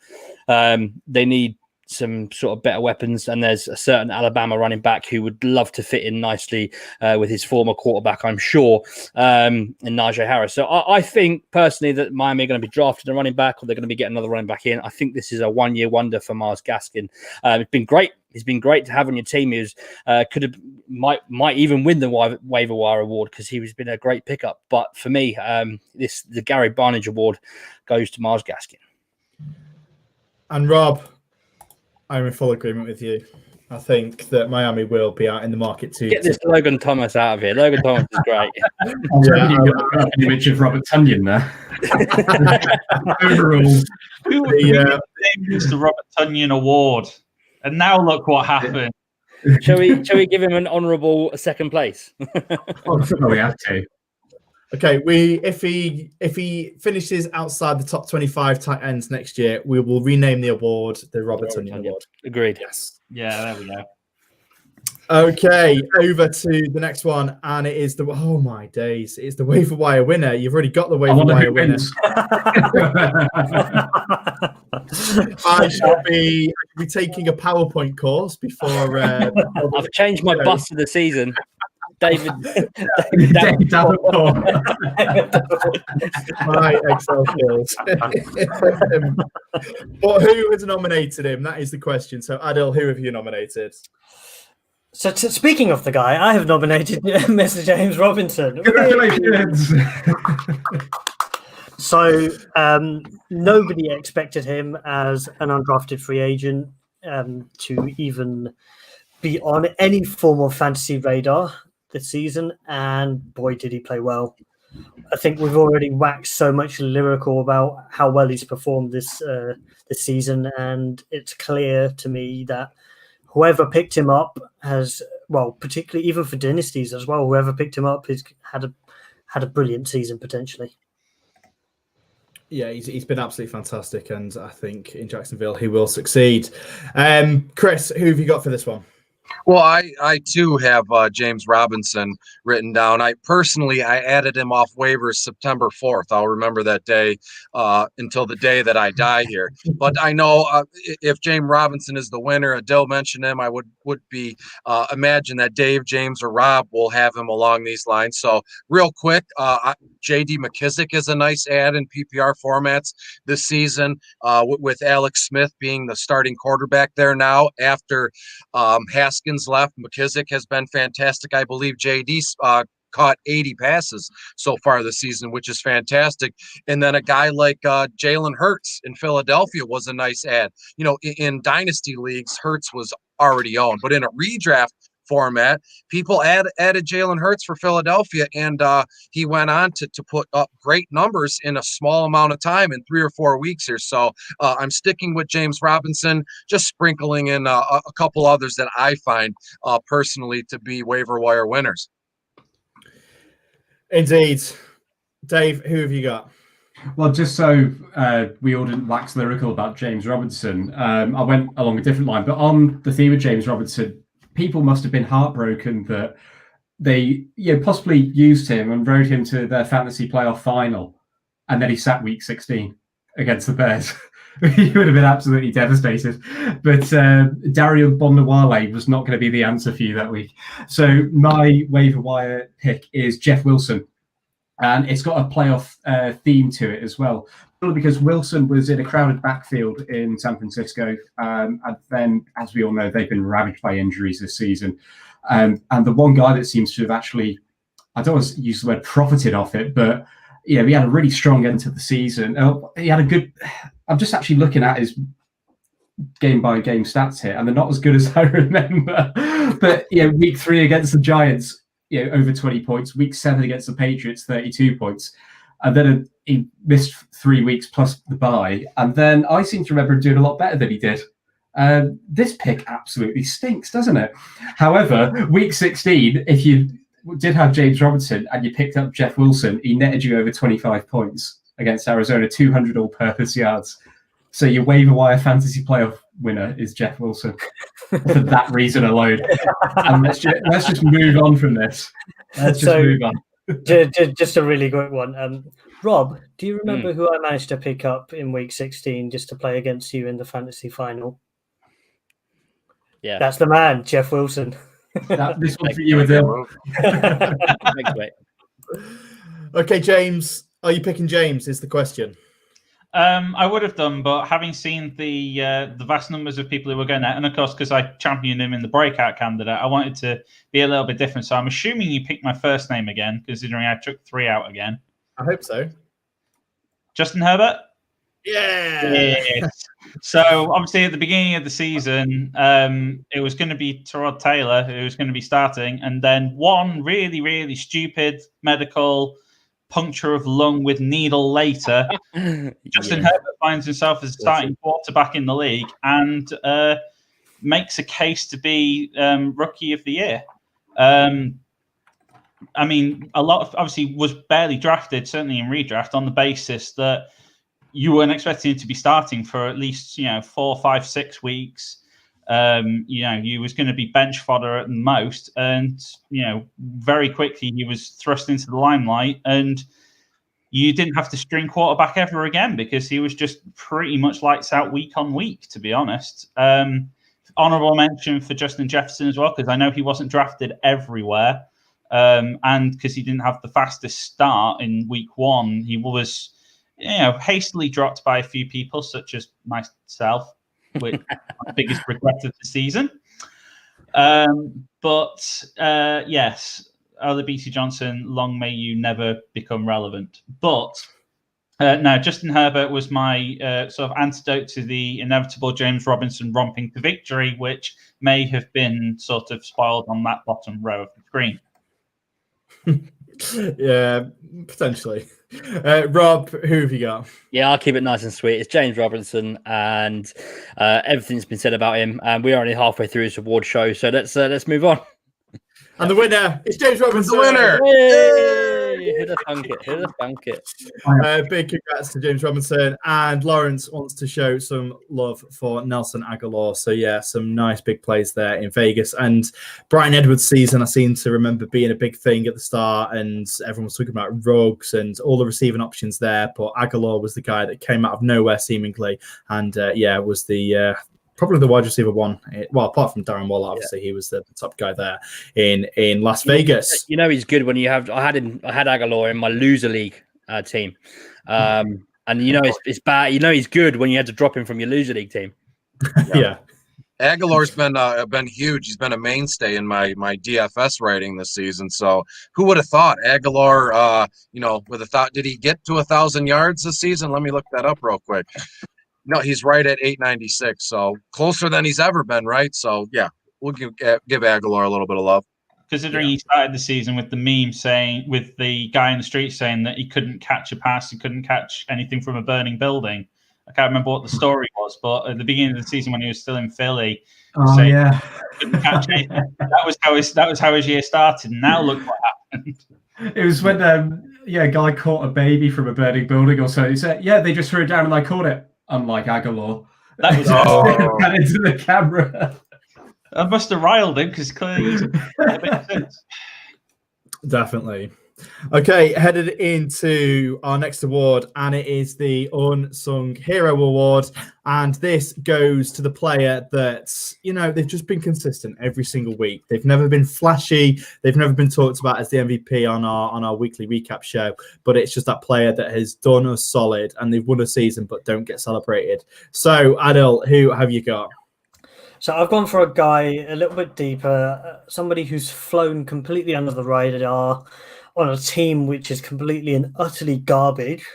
They need some sort of better weapons, and there's a certain Alabama running back who would love to fit in nicely with his former quarterback, I'm sure, in Najee Harris. So I think personally that Miami are going to be drafting a running back, or they're going to be getting another running back in. I think this is a one-year wonder for Myles Gaskin. It's been great. He's been great to have on your team. He might even win the waiver wire award because he's been a great pickup. But for me, the Gary Barnage award goes to Myles Gaskin. And Rob, I'm in full agreement with you. I think that Miami will be out in the market to get this Logan Thomas out of here. Logan Thomas is great. You've got an image of Robert Tonyan there. Overall, who named the Robert Tonyan Award? And now look what happened. Shall we give him an honourable second place? We have to. Okay, if he finishes outside the top 25 tight ends next year, we will rename the award the Robert Tonyan Award. Agreed. Yes. Yeah, there we go. Okay, over to the next one, and it is oh my days, it's the waiver wire winner. You've already got the waiver wire winner. I shall be taking a PowerPoint course before. I've changed my bus for the season. David. David Davenport. Right, Excel skills. But who has nominated him? That is the question. So, Adil, who have you nominated? So, speaking of the guy, I have nominated Mr. James Robinson. Congratulations. So nobody expected him as an undrafted free agent to even be on any form of fantasy radar this season, and boy, did he play well. I think we've already waxed so much lyrical about how well he's performed this season, and it's clear to me that whoever picked him up has, well, particularly even for dynasties as well, whoever picked him up has had a brilliant season potentially. Yeah, he's been absolutely fantastic, and I think in Jacksonville he will succeed. Chris, who have you got for this one? Well, I too have James Robinson written down. I added him off waivers September 4th. I'll remember that day until the day that I die here. But I know if James Robinson is the winner, Adil mentioned him, I would be imagine that Dave, James, or Rob will have him along these lines. So real quick, J.D. McKissic is a nice add in PPR formats this season with Alex Smith being the starting quarterback there now after Haskins left. McKissic has been fantastic. I believe JD caught 80 passes so far this season, which is fantastic. And then a guy like Jalen Hurts in Philadelphia was a nice add. You know, in dynasty leagues, Hurts was already owned, but in a redraft format, people added Jalen Hurts for Philadelphia, and he went on to put up great numbers in a small amount of time in 3 or 4 weeks here. So I'm sticking with James Robinson, just sprinkling in a couple others that I find personally to be waiver wire winners. Indeed. Dave, who have you got? Well, just so we all didn't wax lyrical about James Robinson, I went along a different line. But on the theme of James Robinson, people must have been heartbroken that they possibly used him and rode him to their fantasy playoff final, and then he sat week 16 against the Bears. He would have been absolutely devastated. But Dario Bonnawale was not going to be the answer for you that week. So my waiver wire pick is Jeff Wilson. And it's got a playoff theme to it as well. Because Wilson was in a crowded backfield in San Francisco. And then, as we all know, they've been ravaged by injuries this season. And the one guy that seems to have actually, I don't want to use the word profited off it, but he had a really strong end to the season. He had a good, I'm just actually looking at his game-by-game stats here, and they're not as good as I remember. But week 3 against the Giants, over 20 points. Week 7 against the Patriots, 32 points. And then he missed 3 weeks plus the bye. And then I seem to remember him doing a lot better than he did. This pick absolutely stinks, doesn't it? However, week 16, if you did have James Robinson and you picked up Jeff Wilson, he netted you over 25 points against Arizona, 200 all-purpose yards. So your waiver wire fantasy playoff winner is Jeff Wilson for that reason alone. And let's just move on from this. Let's just move on. Just a really quick one. Rob, do you remember who I managed to pick up in week 16 just to play against you in the fantasy final? Yeah. That's the man, Jeff Wilson. This one's for you, Adil. Thanks, mate. Okay, James. Are you picking James is the question. I would have done, but having seen the vast numbers of people who were going out, and of course, because I championed him in the breakout candidate, I wanted to be a little bit different. So I'm assuming you picked my first name again, considering I took 3 out again. I hope so. Justin Herbert? Yeah. Yes. So obviously at the beginning of the season, it was going to be Tyrod Taylor who was going to be starting, and then one really, really stupid medical puncture of lung with needle later, Justin Herbert finds himself as a starting quarterback in the league and makes a case to be rookie of the year. I mean, a lot of obviously was barely drafted, certainly in redraft, on the basis that you weren't expecting him to be starting for at least 4, 5, 6 weeks. You was going to be bench fodder at the most, and very quickly he was thrust into the limelight, and you didn't have to string quarterback ever again because he was just pretty much lights out week on week, to be honest. Honorable mention for Justin Jefferson as well, because I know he wasn't drafted everywhere. And because he didn't have the fastest start in week 1, he was, hastily dropped by a few people, such as myself, which my biggest regret of the season. But yes, Olabisi Johnson, long may you never become relevant. But no, Justin Herbert was my sort of antidote to the inevitable James Robinson romping to victory, which may have been sort of spoiled on that bottom row of the screen. Yeah, potentially. Rob, who have you got? Yeah, I'll keep it nice and sweet. It's James Robinson, and everything's been said about him. And we're only halfway through his award show, so let's move on. And the winner is James Robinson. The winner. Yay! Who'd have thunk it? Who'd have thunk it? Big congrats to James Robinson. And Lawrence wants to show some love for Nelson Aguilar. So, yeah, some nice big plays there in Vegas. And Brian Edwards' season, I seem to remember being a big thing at the start. And everyone was talking about Ruggs and all the receiving options there. But Aguilar was the guy that came out of nowhere, seemingly. And, was the... probably the wide receiver one. Well, apart from Darren Waller, obviously he was the top guy there in Las Vegas. He's good when you have. I had Aguilar in my loser league team, and it's bad. He's good when you had to drop him from your loser league team. Yeah. Aguilar's been huge. He's been a mainstay in my DFS rating this season. So who would have thought Aguilar? Did he get to 1,000 yards this season? Let me look that up real quick. No, he's right at 896, so closer than he's ever been, right? So, yeah, we'll give Aguilar a little bit of love. Considering he started the season with the meme with the guy in the street saying that he couldn't catch a pass, he couldn't catch anything from a burning building. I can't remember what the story was, but at the beginning of the season when he was still in Philly, he couldn't catch anything. That was how his year started, and now look what happened. It was when a guy caught a baby from a burning building or so. He said, they just threw it down and I caught it. Unlike Aguilar. That was into the camera. I must have riled him because clearly it makes sense. Definitely. Okay, headed into our next award, and it is the Unsung Hero Award. And this goes to the player that, they've just been consistent every single week. They've never been flashy. They've never been talked about as the MVP on our weekly recap show. But it's just that player that has done us solid, and they've won a season but don't get celebrated. So, Adil, who have you got? So I've gone for a guy a little bit deeper, somebody who's flown completely under the radar on a team which is completely and utterly garbage,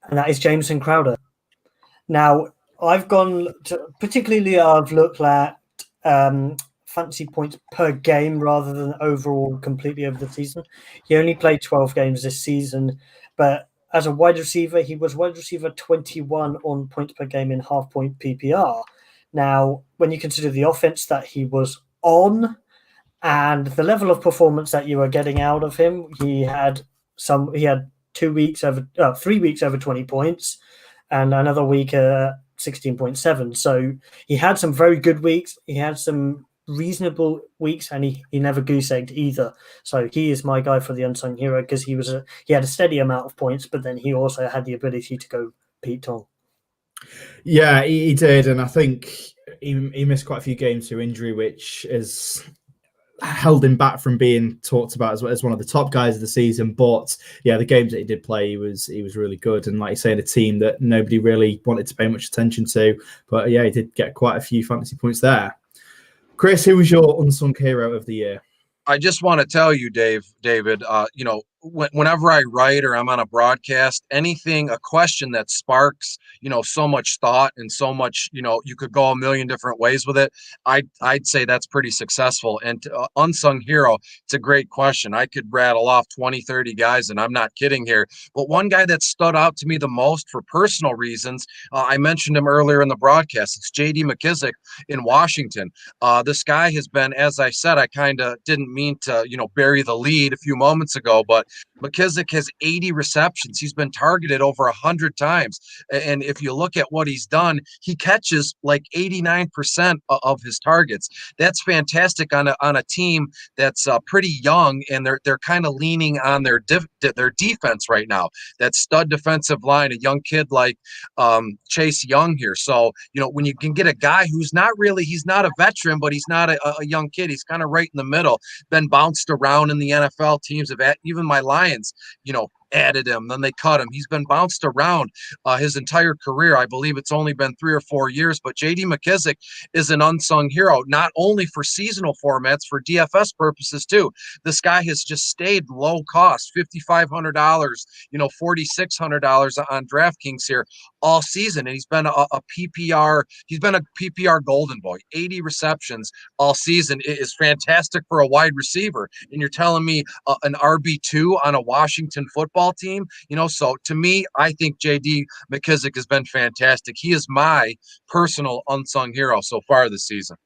and that is Jameson Crowder. Now, I've looked at fantasy points per game rather than overall completely over the season. He only played 12 games this season, but as a wide receiver, he was wide receiver 21 on points per game in half-point PPR. Now, when you consider the offense that he was on, and the level of performance that you were getting out of him, he had 3 weeks over 20 points and another week 16.7. So he had some very good weeks. He had some reasonable weeks, and he never goose-egged either. So he is my guy for the unsung hero because he had a steady amount of points, but then he also had the ability to go Pete Tong. Yeah, he did, and I think he missed quite a few games through injury, which is held him back from being talked about as one of the top guys of the season. But yeah, the games that he did play, he was really good. And like you say, a team that nobody really wanted to pay much attention to. But yeah, he did get quite a few fantasy points there. Chris, who was your unsung hero of the year? I just want to tell you, David, whenever I write or I'm on a broadcast, a question that sparks, so much thought and so much, you could go a million different ways with it. I'd say that's pretty successful. And unsung hero, it's a great question. I could rattle off 20, 30 guys, and I'm not kidding here. But one guy that stood out to me the most for personal reasons, I mentioned him earlier in the broadcast. It's J.D. McKissick in Washington. This guy has been, as I said, I kind of didn't mean to, bury the lead a few moments ago, but McKissic has 80 receptions. He's been targeted over 100 times. And if you look at what he's done, he catches like 89% of his targets. That's fantastic on a team that's pretty young, and they're kind of leaning on their defense right now. That stud defensive line, a young kid like Chase Young here. So, when you can get a guy who's he's not a veteran, but he's not a young kid. He's kind of right in the middle, been bounced around in the NFL. Teams have even my Lions, added him, then they cut him. He's been bounced around his entire career. I believe it's only been 3 or 4 years, but J.D. McKissic is an unsung hero, not only for seasonal formats, for DFS purposes too. This guy has just stayed low cost, $5,500, $4,600 on DraftKings here all season, and he's been a PPR. He's been a PPR golden boy. 80 receptions all season. It is fantastic for a wide receiver, and you're telling me an RB2 on a Washington football team, so to me, I think J.D. McKissic has been fantastic. He is my personal unsung hero so far this season.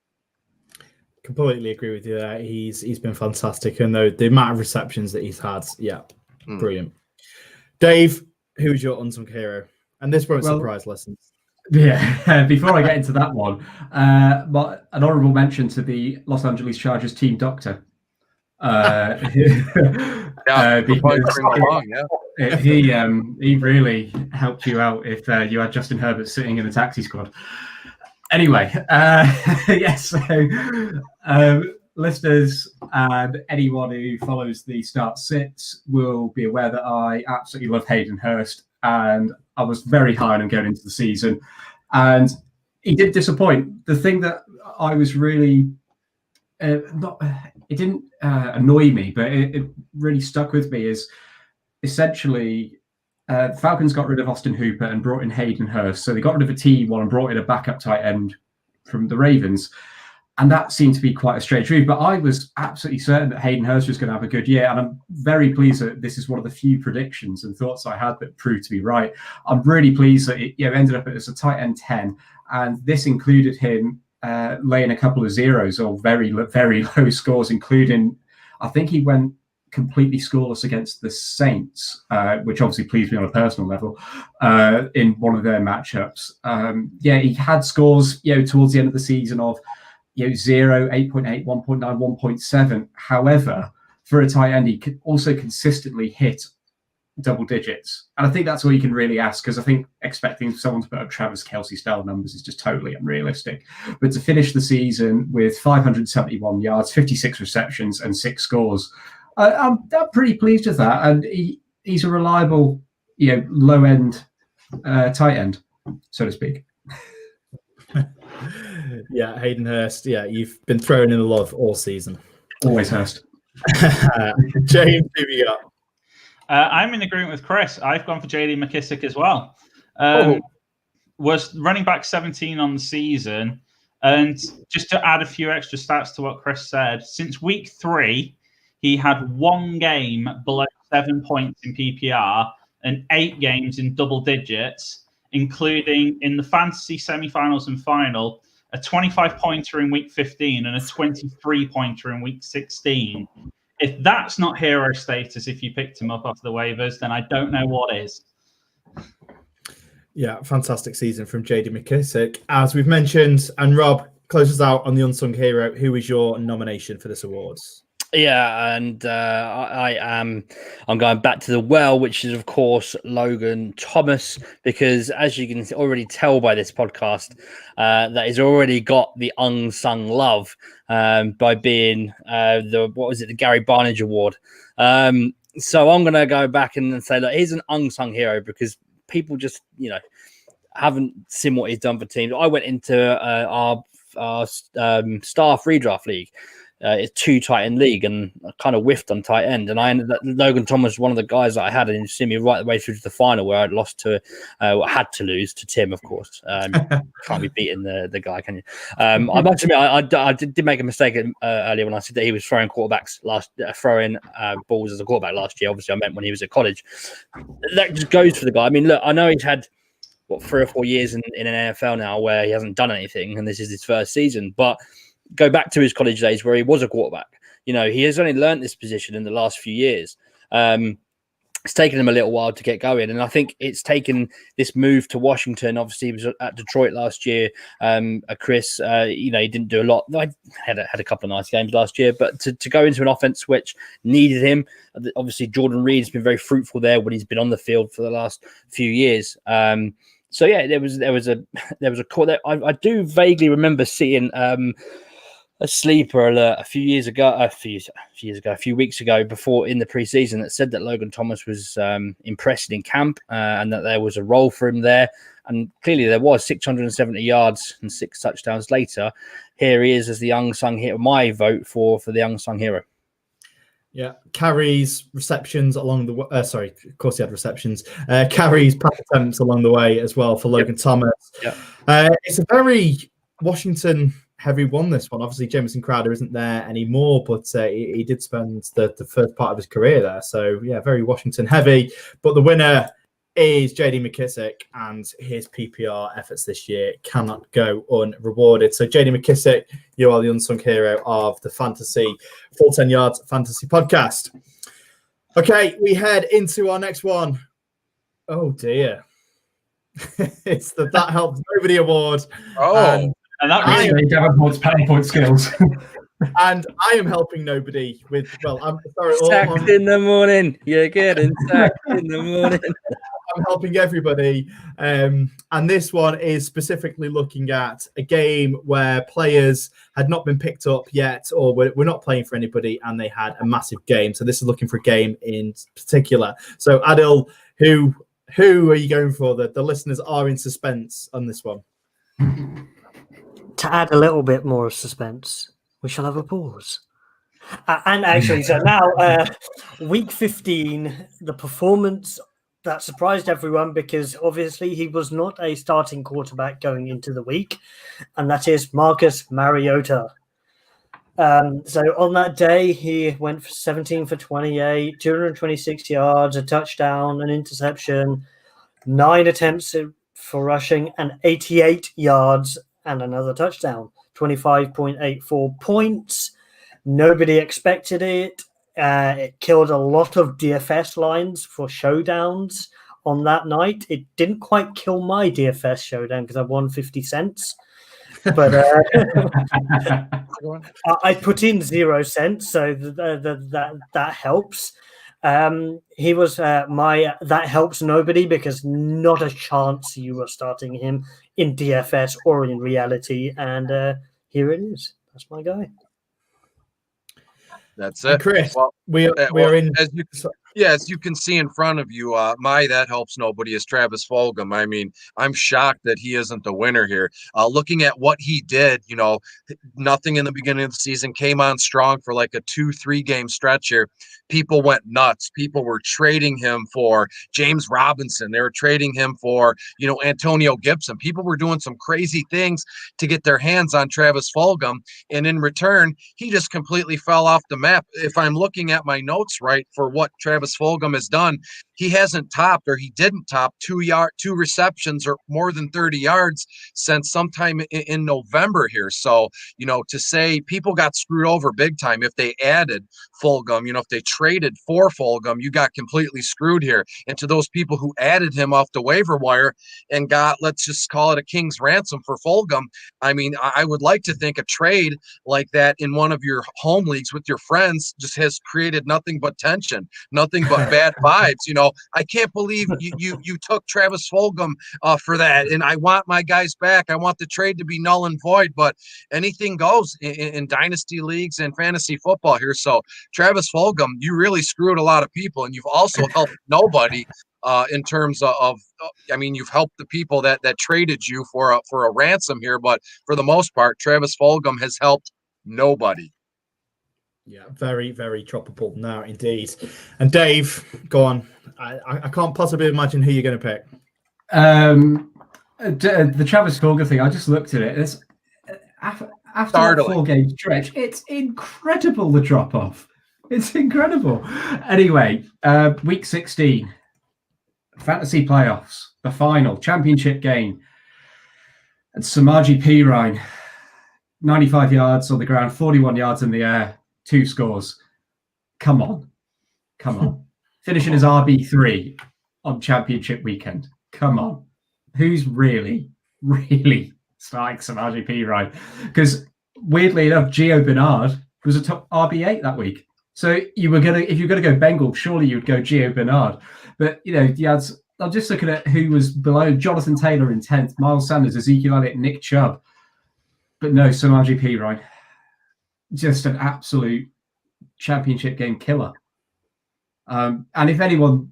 Completely agree with you there. He's been fantastic, and the amount of receptions that he's had, brilliant. Dave, who's your unsung hero? And this won't surprise listeners. Yeah, before I get into that one, an honourable mention to the Los Angeles Chargers team doctor. He really helped you out if you had Justin Herbert sitting in the taxi squad. Anyway, yes, listeners and anyone who follows the start sits will be aware that I absolutely love Hayden Hurst, and I was very high on him going into the season, and he did disappoint. The thing that I was really it didn't annoy me, but it really stuck with me is essentially the Falcons got rid of Austin Hooper and brought in Hayden Hurst. So they got rid of a T1 and brought in a backup tight end from the Ravens. And that seemed to be quite a strange move. But I was absolutely certain that Hayden Hurst was going to have a good year. And I'm very pleased that this is one of the few predictions and thoughts I had that proved to be right. I'm really pleased that it ended up as a tight end 10. And this included him laying a couple of zeros or very, very low scores, including, I think he went completely scoreless against the Saints, which obviously pleased me on a personal level in one of their matchups. He had scores, towards the end of the season of 0, 8.8, 1.9, 1.7. However, for a tight end, he could also consistently hit double digits. And I think that's all you can really ask, because I think expecting someone to put up Travis Kelce style numbers is just totally unrealistic. But to finish the season with 571 yards, 56 receptions and 6 scores, I'm pretty pleased with that. And he's a reliable, low end tight end, so to speak. Yeah, Hayden Hurst. Yeah, you've been thrown in the love all season. Always Hurst. James, who you got? I'm in agreement with Chris. I've gone for J.D. McKissic as well. Was running back 17 on the season. And just to add a few extra stats to what Chris said, since week 3, he had 1 game below 7 points in PPR and 8 games in double digits, including in the fantasy semifinals and final, a 25-pointer in week 15 and a 23-pointer in week 16. If that's not hero status, if you picked him up off the waivers, then I don't know what is. Yeah, fantastic season from J.D. McKissic. As we've mentioned, and Rob, close us out on the Unsung Hero. Who is your nomination for this awards? Yeah, and I'm going back to the well, which is, of course, Logan Thomas, because as you can already tell by this podcast, that he's already got the unsung love by being the Gary Barnage Award. So I'm going to go back and say that he's an unsung hero because people just, haven't seen what he's done for teams. I went into our staff redraft league. It's 2 tight end league, and I kind of whiffed on tight end. And I ended up, Logan Thomas was one of the guys that I had, and he seen me right the way through to the final where I'd lost to, had to lose to Tim, of course. Can't be beating the guy, can you? I must admit, I did make a mistake earlier when I said that he was throwing quarterbacks throwing balls as a quarterback last year. Obviously, I meant when he was at college. That just goes for the guy. I mean, look, I know he's had 3 or 4 years in an NFL now where he hasn't done anything, and this is his first season, but go back to his college days where he was a quarterback. He has only learned this position in the last few years. it's taken him a little while to get going, and I think it's taken this move to Washington. Obviously, he was at Detroit last year. Chris, he didn't do a lot. I had a couple of nice games last year, but to go into an offense which needed him, obviously Jordan Reed's been very fruitful there when he's been on the field for the last few years. So yeah, there was a call that I do vaguely remember seeing. A sleeper alert a few weeks ago, before in the preseason, that said that Logan Thomas was impressed in camp and that there was a role for him there. And clearly there was 670 yards and 6 touchdowns later. Here he is as the unsung hero. My vote for the unsung hero. Yeah, carries, receptions along the way. Of course he had receptions. Carries, pass attempts along the way as well for Logan Thomas. Yep. It's a very Washington heavy one, this one. Obviously, Jamison Crowder isn't there anymore, but he did spend the first part of his career there. So, yeah, very Washington heavy. But the winner is J.D. McKissic, and his PPR efforts this year cannot go unrewarded. So, J.D. McKissic, you are the unsung hero of the Fantasy Full 10 Yards Fantasy Podcast. Okay, we head into our next one. Oh, dear. It's the That Helps Nobody Award. And that really Davenport's PowerPoint skills. And I am helping nobody with, I'm sorry. Sacked in the morning. You're getting sacked in the morning. I'm helping everybody. And this one is specifically looking at a game where players had not been picked up yet, or we're not playing for anybody, and they had a massive game. So this is looking for a game in particular. So Adil, who are you going for? The listeners are in suspense on this one. To add a little bit more suspense, we shall have a pause. And actually, so now, week 15, the performance that surprised everyone, because obviously he was not a starting quarterback going into the week, and that is Marcus Mariota. So on that day, he went for 17 for 28, 226 yards, a touchdown, an interception, 9 attempts for rushing, and 88 yards and another touchdown, 25.84 points. Nobody expected it. It killed a lot of DFS lines for showdowns on that night. It didn't quite kill my DFS showdown because I won 50 cents. But I put in 0 cents, so that helps. He was that helps nobody, because not a chance you were starting him in DFS or in reality. And here it is. That's my guy. That's it. Chris, well, we're in. As you can see in front of you, that helps nobody is Travis Fulgham. I mean, I'm shocked that he isn't the winner here. Looking at what he did, nothing in the beginning of the season, came on strong for like a 2-3 game stretch here. People went nuts. People were trading him for James Robinson. They were trading him for, Antonio Gibson. People were doing some crazy things to get their hands on Travis Fulgham. And in return, he just completely fell off the map. If I'm looking at my notes right for what Travis Fulgham has done, he hasn't topped, or he didn't top 2 receptions or more than 30 yards since sometime in November here. So, to say people got screwed over big time if they added Fulgham, if they traded for Fulgham, you got completely screwed here. And to those people who added him off the waiver wire and got, let's just call it a king's ransom for Fulgham, I mean, I would like to think a trade like that in one of your home leagues with your friends just has created nothing but tension, nothing but bad vibes. I can't believe you took Travis Fulgham for that. And I want my guys back. I want the trade to be null and void, but anything goes in dynasty leagues and fantasy football here. So Travis Fulgham, you really screwed a lot of people, and you've also helped nobody in terms of, you've helped the people that traded you for a ransom here, but for the most part, Travis Fulgham has helped nobody. Yeah, very, very droppable now indeed. And Dave, go on. I can't possibly imagine who you're going to pick. The Travis Fulgham thing, I just looked at it. It's after that 4-game stretch, it's incredible, the drop-off. It's incredible. Anyway, week 16, fantasy playoffs, the final, championship game. And Samaje Perine, 95 yards on the ground, 41 yards in the air, 2 scores. Come on. finishing as RB3 on championship weekend. Come on. Who's really starting Samaje Perine? Because weirdly enough, Gio Bernard was a top RB8 that week. So if you're gonna go Bengal, surely you would go Gio Bernard. But I'm just looking at who was below. Jonathan Taylor in 10th, Miles Sanders, Ezekiel Elliott, Nick Chubb. But no, Samaje Perine. Just an absolute championship game killer. And if anyone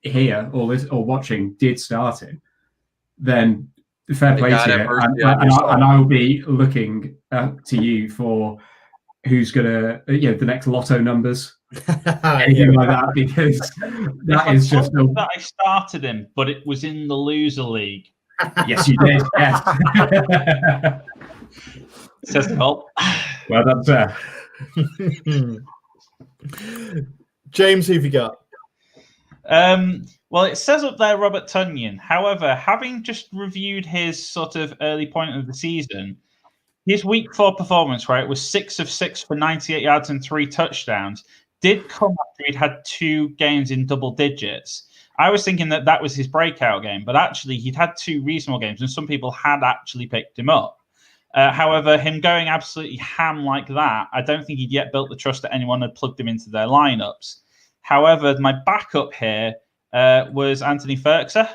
here or watching did start him, then fair play to you. And I will be looking to you for who's gonna the next lotto numbers, anything like that, because that is just that I started him, but it was in the loser league. Yes, you did. Yes. Says the goal. Well, that's James, who've you got? Well, it says up there Robert Tonyan. However, having just reviewed his sort of early point of the season, his week 4 performance, right, was 6 of 6 for 98 yards and 3 touchdowns, did come after he'd had 2 games in double digits. I was thinking that was his breakout game, but actually he'd had 2 reasonable games, and some people had actually picked him up. However, him going absolutely ham like that, I don't think he'd yet built the trust that anyone had plugged him into their lineups. However, my backup here was Anthony Ferkser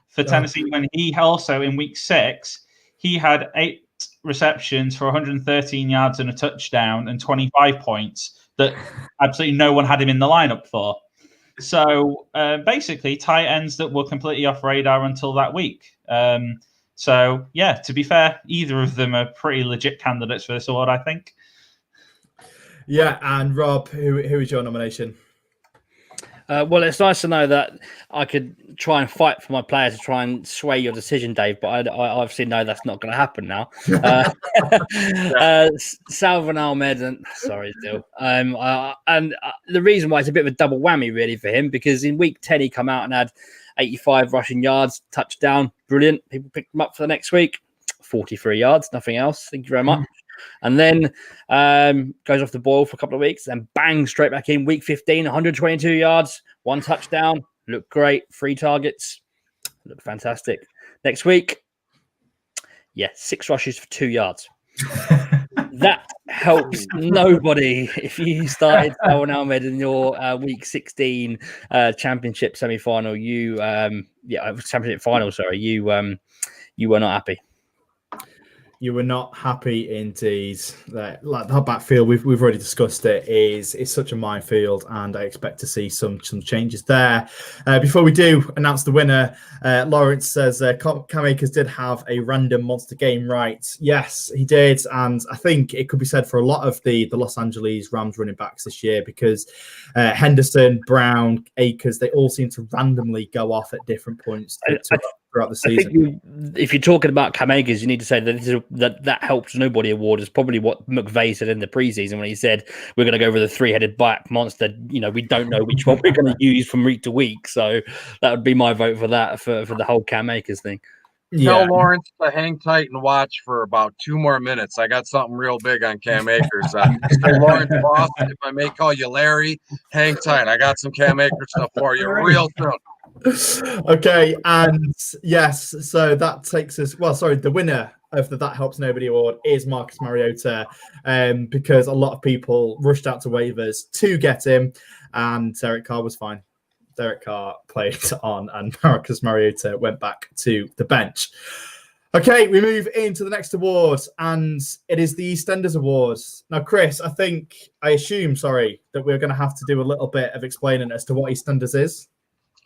for Tennessee, when he also, in week 6, he had 8 receptions for 113 yards and a touchdown and 25 points that absolutely no one had him in the lineup for. So basically, tight ends that were completely off radar until that week. So, yeah, to be fair, either of them are pretty legit candidates for this award, I think. Yeah, and Rob, who is your nomination? Well, it's nice to know that I could try and fight for my players to try and sway your decision, Dave, but I obviously know that's not going to happen now. Salvon Ahmed, and sorry, still. And the reason why it's a bit of a double whammy, really, for him, because in week 10, he come out and had 85 rushing yards, touchdown, brilliant. People picked him up for the next week, 43 yards, nothing else. Thank you very much. And then goes off the boil for a couple of weeks, then bang, straight back in week 15, 122 yards, 1 touchdown, looked great, 3 targets, looked fantastic. Next week, 6 rushes for 2 yards. That helps nobody if you started Salvon Ahmed in your week 16 championship semi-final. Championship final, sorry. You were not happy. You were not happy indeed. Like the backfield, we've already discussed it, is such a minefield, and I expect to see some changes there. Before we do announce the winner, Lawrence says Cam Akers did have a random monster game right. Yes, he did, and I think it could be said for a lot of the Los Angeles Rams running backs this year, because Henderson, Brown, Akers, they all seem to randomly go off at different points throughout the season. If you're talking about Cam Akers, you need to say that that helps nobody award is probably what McVay said in the preseason when he said we're going to go with the 3-headed back monster. We don't know which one we're going to use from week to week, so that would be my vote for that for the whole Cam Akers thing. Tell Lawrence to hang tight and watch for about 2 more minutes. I got something real big on Cam Akers. Hey, Lawrence, boss, if I may call you Larry, hang tight. I got some Cam Akers stuff for you real soon. Okay, and yes, so that takes us. Well, sorry, the winner of the That Helps Nobody award is Marcus Mariota, because a lot of people rushed out to waivers to get him, and Derek Carr was fine. Derek Carr played on, and Marcus Mariota went back to the bench. Okay, we move into the next award, and it is the EastEnders Awards. Now, Chris, I assume, that we're going to have to do a little bit of explaining as to what EastEnders is.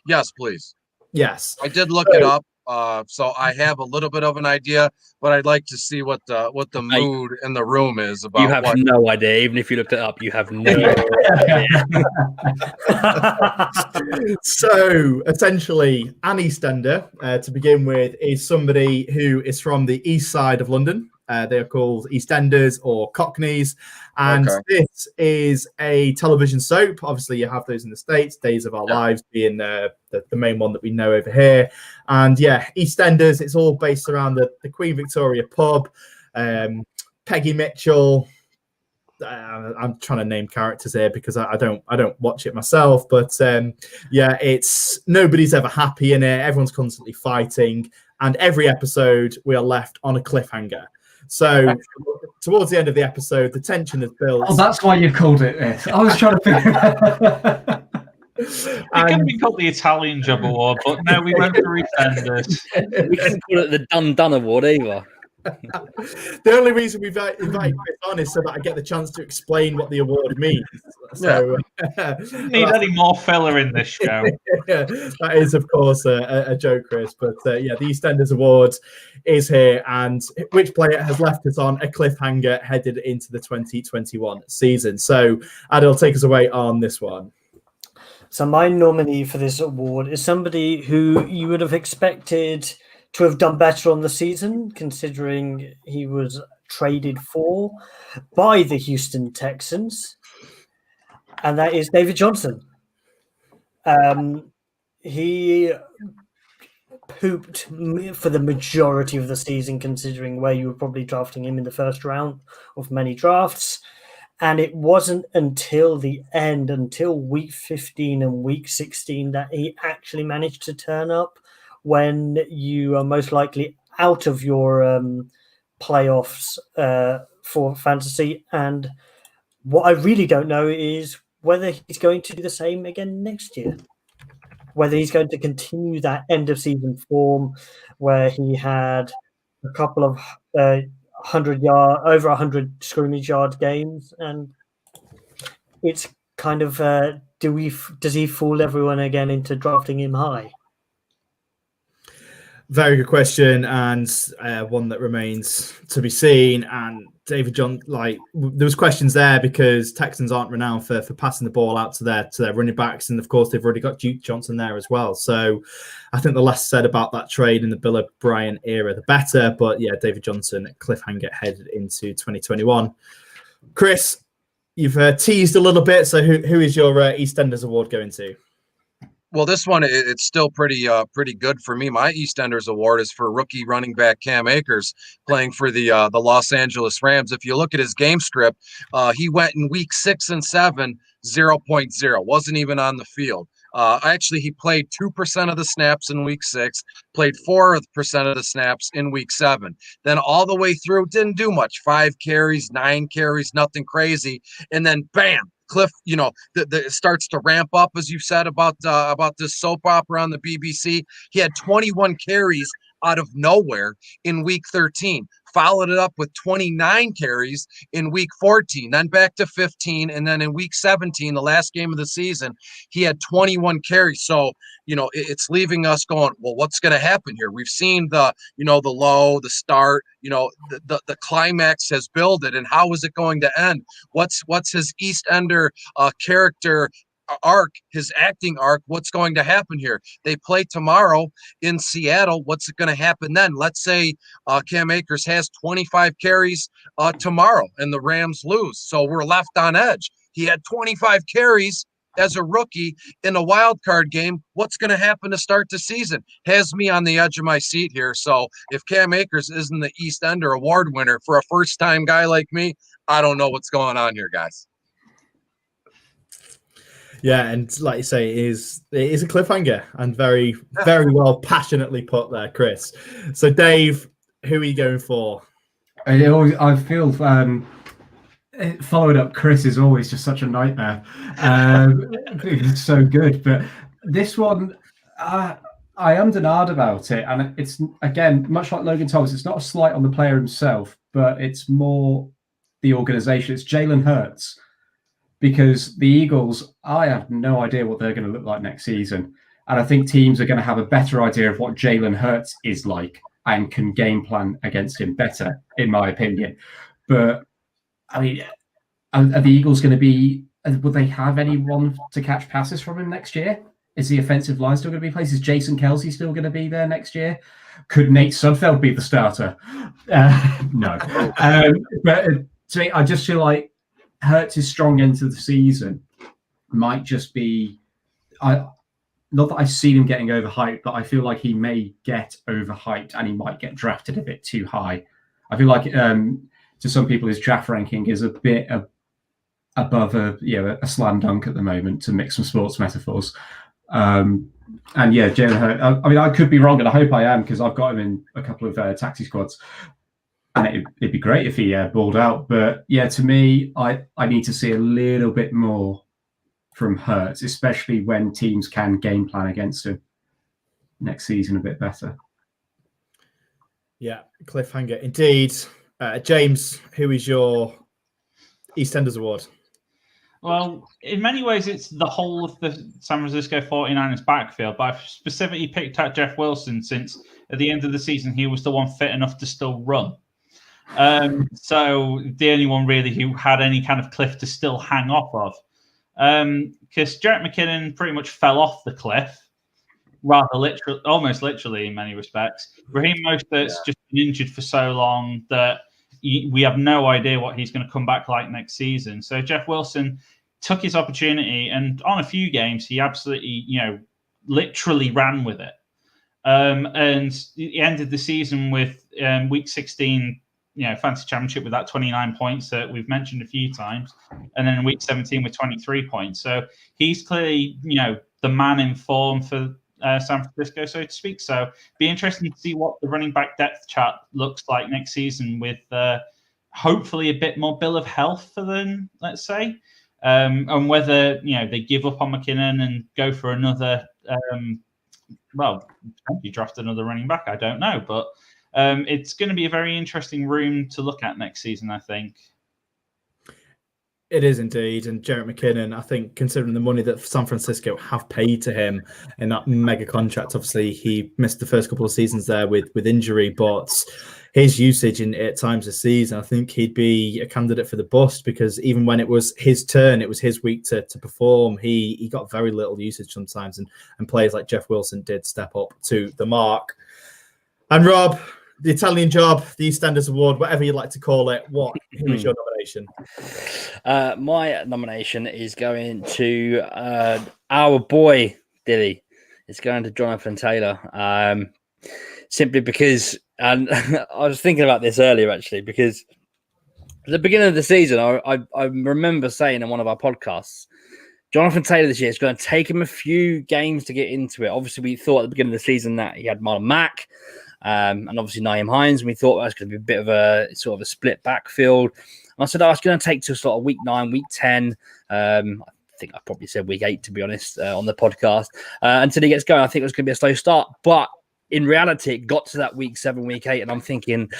Yes, please. Yes. I did look it up, so I have a little bit of an idea, but I'd like to see what the mood in the room is about. You have no idea. Even if you looked it up, you have no idea. So, essentially, an EastEnder, to begin with, is somebody who is from the east side of London. They are called EastEnders or Cockneys. And This is a television soap. Obviously, you have those in the States, Days of Our Lives being the main one that we know over here. And EastEnders, it's all based around the Queen Victoria pub, Peggy Mitchell, I'm trying to name characters here because I don't watch it myself, but yeah, it's nobody's ever happy in it. Everyone's constantly fighting, and every episode we are left on a cliffhanger. So towards the end of the episode, the tension is built. Oh, that's why you called it this. I was trying to figure It could have been called the Italian Job Award, but no, we went for EastEnders. We couldn't call it the Done Award either. The only reason we've invited Chris on is so that I get the chance to explain what the award means. So Need any more filler in this show? yeah, that is, of course, a joke, Chris. But yeah, the EastEnders Award is here, and which player has left us on a cliffhanger headed into the 2021 season? So Adil, take us away on this one. So my nominee for this award is somebody who you would have expected to have done better on the season, considering he was traded for by the Houston Texans, and that is David Johnson. He pooped for the majority of the season, considering where you were probably drafting him in the first round of many drafts. And it wasn't until the end, until week 15 and week 16, that he actually managed to turn up when you are most likely out of your playoffs for fantasy. And what I really don't know is whether he's going to do the same again next year, whether he's going to continue that end of season form where he had a couple of over 100 scrimmage yard games, and it's kind of does he fool everyone again into drafting him high? Very good question, and one that remains to be seen. And David John, there was questions there because Texans aren't renowned for passing the ball out to their running backs, and of course they've already got Duke Johnson there as well. So I think the less said about that trade in the Bill O'Brien era, the better. But yeah, David Johnson cliffhanger headed into 2021. Chris, you've teased a little bit. So who is your EastEnders Award going to? Well, this one, it's still pretty good for me. My EastEnders Award is for rookie running back Cam Akers playing for the Los Angeles Rams. If you look at his game script, he went in week 6 and 7, 0.0, wasn't even on the field. Actually, he played 2% of the snaps in week 6, played 4% of the snaps in week 7. Then all the way through, didn't do much. 5 carries, 9 carries, nothing crazy. And then bam, Cliff, it starts to ramp up, as you said about this soap opera on the BBC. He had 21 carries out of nowhere in week 13, followed it up with 29 carries in week 14, then back to 15, and then in week 17, the last game of the season, he had 21 carries. So it's leaving us going, well, what's going to happen here? We've seen the low, the start, the climax has builded, and how is it going to end? What's his EastEnder character arc, his acting arc? What's going to happen here? They play tomorrow in Seattle. What's going to happen then? Let's say Cam Akers has 25 carries tomorrow and the Rams lose. So we're left on edge. He had 25 carries as a rookie in a wild card game. What's going to happen to start the season? Has me on the edge of my seat here. So if Cam Akers isn't the EastEnder Award winner for a first-time guy like me, I don't know what's going on here, guys. Yeah, and like you say, it is a cliffhanger, and very, very well passionately put there, Chris. So, Dave, who are you going for? I feel following up Chris is always just such a nightmare. It's so good, but this one, I am denied about it, and it's, again, much like Logan Thomas, it's not a slight on the player himself, but it's more the organization. It's Jalen Hurts. Because the Eagles, I have no idea what they're going to look like next season. And I think teams are going to have a better idea of what Jalen Hurts is like and can game plan against him better, in my opinion. But, I mean, are the Eagles going to be, will they have anyone to catch passes from him next year? Is the offensive line still going to be placed? Is Jason Kelsey still going to be there next year? Could Nate Sudfeld be the starter? No. But to me, I just feel like Hurts is strong into the season might just be, not that I've seen him getting overhyped, but I feel like he may get overhyped and he might get drafted a bit too high. I feel like to some people his draft ranking is a bit above a slam dunk at the moment, to mix some sports metaphors. And yeah, Jalen Hurts. I mean, I could be wrong, and I hope I am, because I've got him in a couple of taxi squads, and it'd be great if he balled out. But yeah, to me, I need to see a little bit more from Hurts, especially when teams can game plan against him next season a bit better. Yeah, cliffhanger indeed. James, who is your EastEnders award? Well, in many ways, it's the whole of the San Francisco 49ers backfield, but I've specifically picked out Jeff Wilson since at the end of the season, he was the one fit enough to still run. So the only one really who had any kind of cliff to still hang off of. Because Jerick McKinnon pretty much fell off the cliff, rather literally, almost literally in many respects. Raheem Mostert's just been injured for so long that we have no idea what he's going to come back like next season. So Jeff Wilson took his opportunity, and on a few games, he absolutely, literally ran with it. And he ended the season with week 16, fantasy championship with that 29 points that we've mentioned a few times. And then in week 17 with 23 points. So he's clearly, the man in form for San Francisco, so to speak. So be interesting to see what the running back depth chart looks like next season with hopefully a bit more bill of health for them, let's say. And whether, they give up on McKinnon and go for another, you draft another running back, I don't know. But it's going to be a very interesting room to look at next season, I think. It is indeed. And Jerick McKinnon, I think, considering the money that San Francisco have paid to him in that mega contract, obviously he missed the first couple of seasons there with injury, but his usage at times this season, I think he'd be a candidate for the bust, because even when it was his turn, it was his week to perform, he got very little usage sometimes, and players like Jeff Wilson did step up to the mark. And Rob, the Italian Job, the EastEnders Award, whatever you'd like to call it, who is your nomination? My nomination is going to our boy Dilly. It's going to Jonathan Taylor. Simply because, and I was thinking about this earlier actually, because at the beginning of the season, I remember saying in one of our podcasts, Jonathan Taylor this year is going to take him a few games to get into it. Obviously, we thought at the beginning of the season that he had Marlon Mack. And obviously Nyheim Hines, and we thought that was going to be a bit of a sort of a split backfield. And I said, it's going to take to sort of week 9, week 10. I think I probably said week 8, to be honest, on the podcast. Until he gets going, I think it was going to be a slow start. But in reality, it got to that week 7, week 8, and I'm thinking,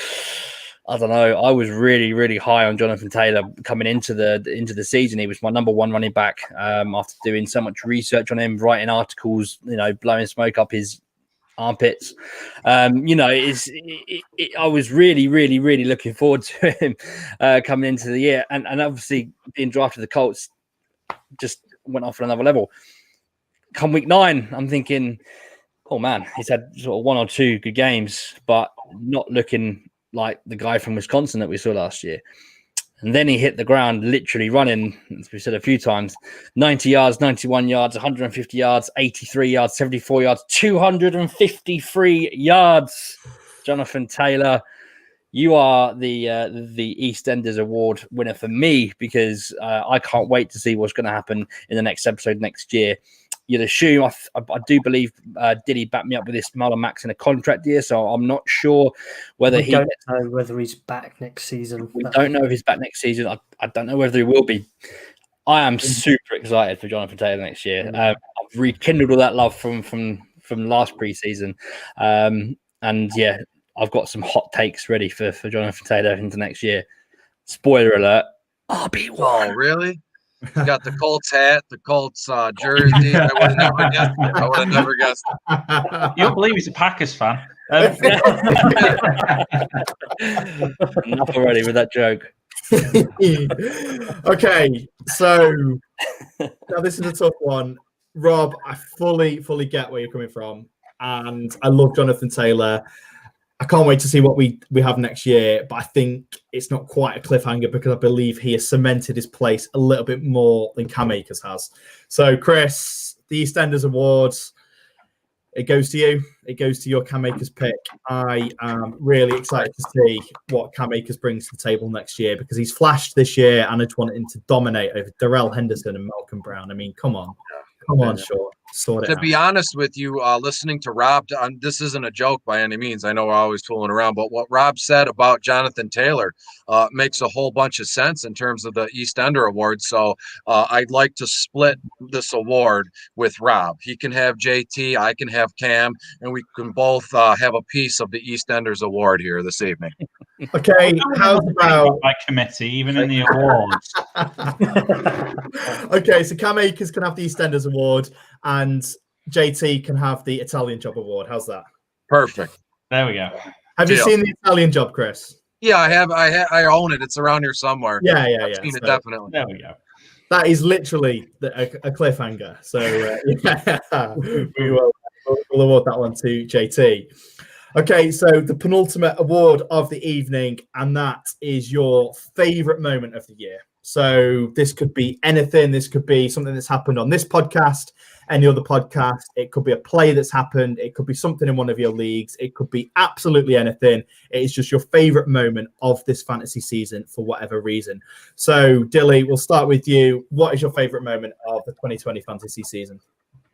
I don't know. I was really, really high on Jonathan Taylor coming into the season. He was my number one running back after doing so much research on him, writing articles, blowing smoke up his armpits. I was really, really, really looking forward to him coming into the year, and obviously being drafted to the Colts just went off on another level. Come week 9, I'm thinking, oh man, he's had sort of 1 or 2 good games, but not looking like the guy from Wisconsin that we saw last year. And then he hit the ground literally running, as we said a few times, 90 yards, 91 yards, 150 yards, 83 yards, 74 yards, 253 yards. Jonathan Taylor, you are the EastEnders Award winner for me, because I can't wait to see what's going to happen in the next episode next year. You'd assume, I do believe Diddy backed me up with this Marlon Mack's in a contract year, so I'm not sure whether we don't know whether he's back next season. We don't know if he's back next season. I don't know whether he will be. I am super excited for Jonathan Taylor next year. I've rekindled all that love from last preseason, and yeah, I've got some hot takes ready for Jonathan Taylor into next year. Spoiler alert: RB1. Oh, really? You got the Colts hat, the Colts jersey. I would have never guessed it. You'll believe he's a Packers fan. Enough already with that joke. Okay, so now this is a tough one. Rob, I fully get where you're coming from, and I love Jonathan Taylor. I can't wait to see what we have next year, but I think it's not quite a cliffhanger, because I believe he has cemented his place a little bit more than Cam Akers has. So, Chris, the EastEnders Awards, It goes to you. It goes to your Cam Akers pick. I am really excited to see what Cam Akers brings to the table next year because he's flashed this year, and I just want him to dominate over Darrell Henderson and Malcolm Brown. I mean, come on, Shaw, sort it To out. be honest with you, listening to Rob, this isn't a joke by any means. I know we're always fooling around, but what Rob said about Jonathan Taylor makes a whole bunch of sense in terms of the East Ender Award. So I'd like to split this award with Rob. He can have JT, I can have Cam, and we can both have a piece of the East Enders Award here this evening. Okay, how's about by committee, even in the awards? Okay, so Cam Akers can have the EastEnders Award, and JT can have the Italian Job Award. How's that? Perfect. There we go. Have you Deal. seen the Italian Job, Chris? Yeah, I have. I own it. It's around here somewhere. Yeah. I've seen it So definitely. There we go. that is literally a cliffhanger. So yeah, we'll award that one to JT. Okay, so the penultimate award of the evening, and that is your favorite moment of the year. So this could be anything. This could be something that's happened on this podcast, any other podcast. It could be a play that's happened. It could be something in one of your leagues. It could be absolutely anything. It is just your favorite moment of this fantasy season for whatever reason. So Dilly, we'll start with you. What is your favorite moment of the 2020 fantasy season?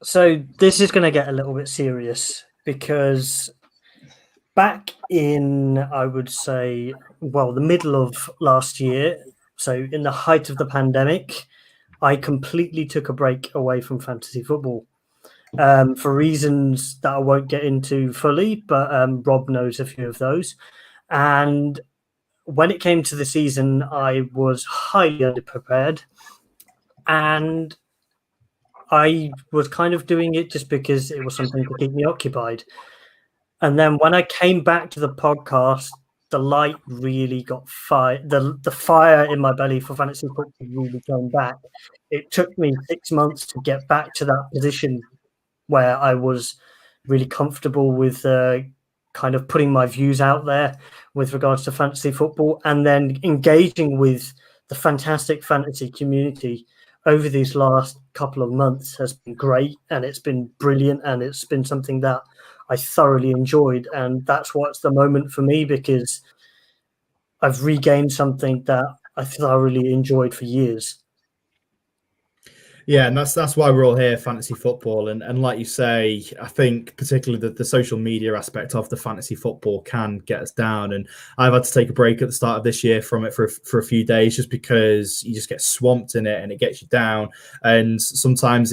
So this is going to get a little bit serious because back in, I would say, well, the middle of last year, so in the height of the pandemic, I completely took a break away from fantasy football for reasons that I won't get into fully, but Rob knows a few of those. And when it came to the season, I was highly underprepared, and I was kind of doing it just because it was something to keep me occupied. And then when I came back to the podcast, the light really got fired. The fire in my belly for fantasy football really came back. It took me 6 months to get back to that position where I was really comfortable with kind of putting my views out there with regards to fantasy football, and then engaging with the fantastic fantasy community over these last couple of months has been great, and it's been brilliant, and it's been something that I thoroughly enjoyed. And that's what's the moment for me, because I've regained something that I thoroughly enjoyed for years. Yeah, and that's why we're all here, fantasy football. And like you say, I think particularly the social media aspect of the fantasy football can get us down. And I've had to take a break at the start of this year from it for a few days, just because you just get swamped in it and it gets you down. And sometimes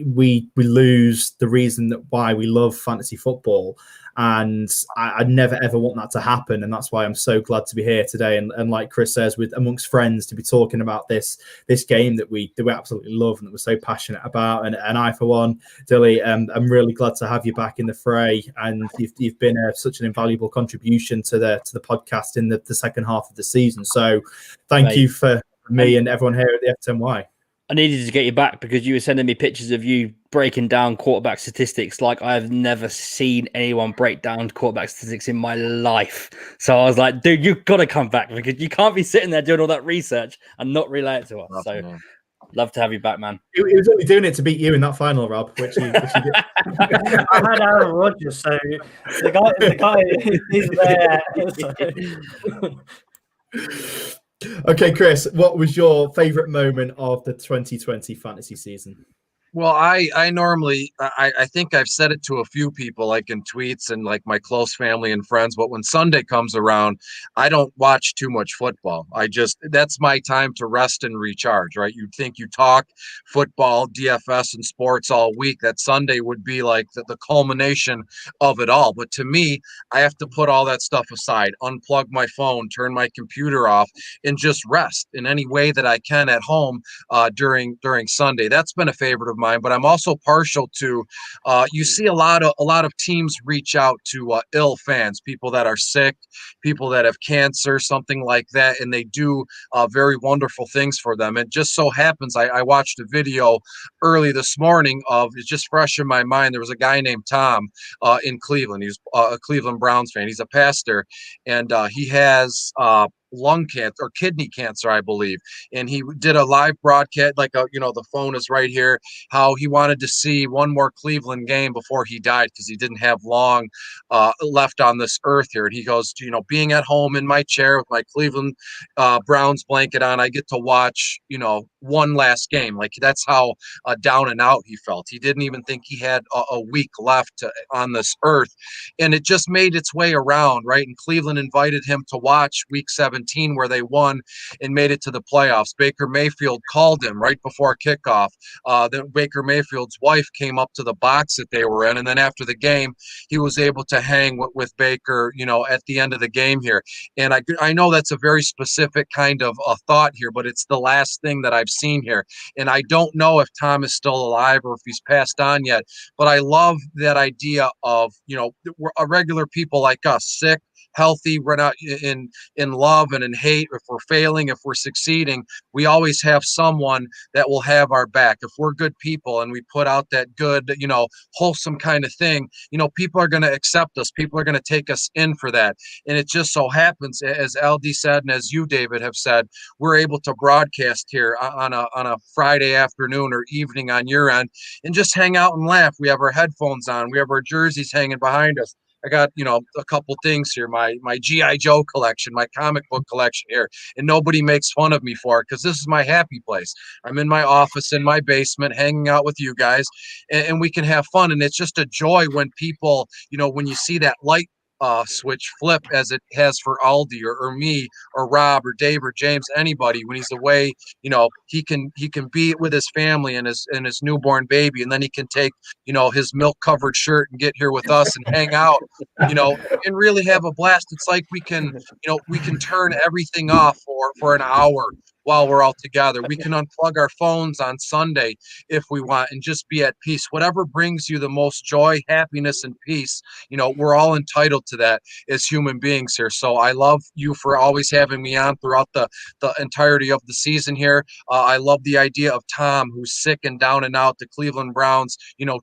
we lose the reason that why we love fantasy football. And I never ever want that to happen, and that's why I'm so glad to be here today. And like Chris says, with amongst friends, to be talking about this game that we absolutely love and that we're so passionate about. And I, for one, Dilly, I'm really glad to have you back in the fray. And you've been such an invaluable contribution to the podcast in the second half of the season. So thank you for me and everyone here at the FTMY. I needed to get you back because you were sending me pictures of you breaking down quarterback statistics like I've never seen anyone break down quarterback statistics in my life. So I was like, dude, you've got to come back, because you can't be sitting there doing all that research and not relay it to us. So love to have you back, man. He was only doing it to beat you in that final, Rob, which you did. I had Aaron Rodgers, so the guy is there. Okay, Chris, what was your favorite moment of the 2020 fantasy season? Well, I normally, I think I've said it to a few people, like in tweets and like my close family and friends, but when Sunday comes around, I don't watch too much football. That's my time to rest and recharge, right? You'd think you talk football, DFS and sports all week, that Sunday would be like the culmination of it all. But to me, I have to put all that stuff aside, unplug my phone, turn my computer off, and just rest in any way that I can at home during Sunday. That's been a favorite of mine. But I'm also partial to you see a lot of teams reach out to ill fans, people that are sick, people that have cancer, something like that, and they do very wonderful things for them. It just so happens I watched a video early this morning it's just fresh in my mind. There was a guy named Tom in Cleveland. He's a Cleveland Browns fan. He's a pastor, and he has lung cancer or kidney cancer, I believe. And he did a live broadcast, like the phone is right here, how he wanted to see one more Cleveland game before he died because he didn't have long left on this earth here. And he goes, being at home in my chair with my Cleveland Browns blanket on, I get to watch, one last game. Like that's how down and out he felt. He didn't even think he had a week left on this earth. And it just made its way around, right? And Cleveland invited him to watch week 17 where they won and made it to the playoffs. Baker Mayfield called him right before kickoff. Then Baker Mayfield's wife came up to the box that they were in. And then after the game, he was able to hang with Baker, at the end of the game here. And I know that's a very specific kind of a thought here, but it's the last thing that I've seen here. And I don't know if Tom is still alive or if he's passed on yet, but I love that idea of, we're regular people like us, sick, healthy, we're not in love and in hate. If we're failing, if we're succeeding, we always have someone that will have our back. If we're good people and we put out that good, wholesome kind of thing, people are going to accept us. People are going to take us in for that. And it just so happens, as LD said, and as you, David, have said, we're able to broadcast here on a Friday afternoon or evening on your end and just hang out and laugh. We have our headphones on. We have our jerseys hanging behind us. I got, a couple things here, my G.I. Joe collection, my comic book collection here, and nobody makes fun of me for it because this is my happy place. I'm in my office, in my basement, hanging out with you guys, and we can have fun. And it's just a joy when people, when you see that light switch flip as it has for Aldi or me or Rob or Dave or James, anybody, when he's away, he can be with his family and his newborn baby, and then he can take, his milk covered shirt and get here with us and hang out, and really have a blast. It's like we can turn everything off for an hour while we're all together. We can unplug our phones on Sunday if we want and just be at peace. Whatever brings you the most joy, happiness, and peace, we're all entitled to that as human beings here. So I love you for always having me on throughout the entirety of the season here. I love the idea of Tom, who's sick and down and out. The Cleveland Browns,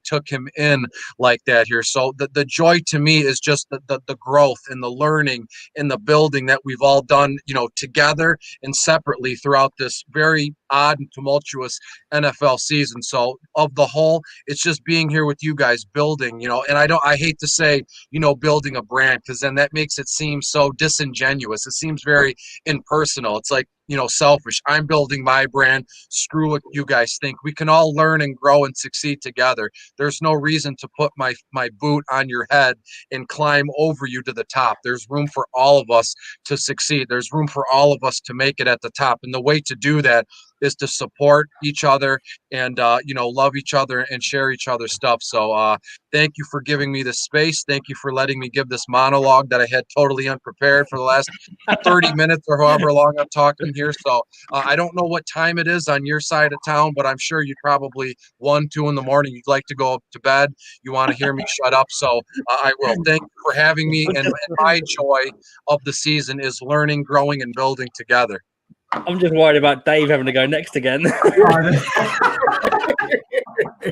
took him in like that here. So the joy to me is just the growth and the learning and the building that we've all done, together and separately throughout this very odd and tumultuous NFL season. So of the whole, it's just being here with you guys building, and I hate to say, building a brand, because then that makes it seem so disingenuous. It seems very impersonal. It's like, selfish. I'm building my brand. Screw what you guys think. We can all learn and grow and succeed together. There's no reason to put my boot on your head and climb over you to the top. There's room for all of us to succeed. There's room for all of us to make it at the top. And the way to do that is to support each other and, love each other and share each other's stuff. So thank you for giving me the space. Thank you for letting me give this monologue that I had totally unprepared for the last 30 minutes or however long I'm talking here. So I don't know what time it is on your side of town, but I'm sure you probably 1, 2 in the morning. You'd like to go up to bed. You want to hear me shut up. So I will. Thank you for having me. And my joy of the season is learning, growing, and building together. I'm just worried about Dave having to go next again. Is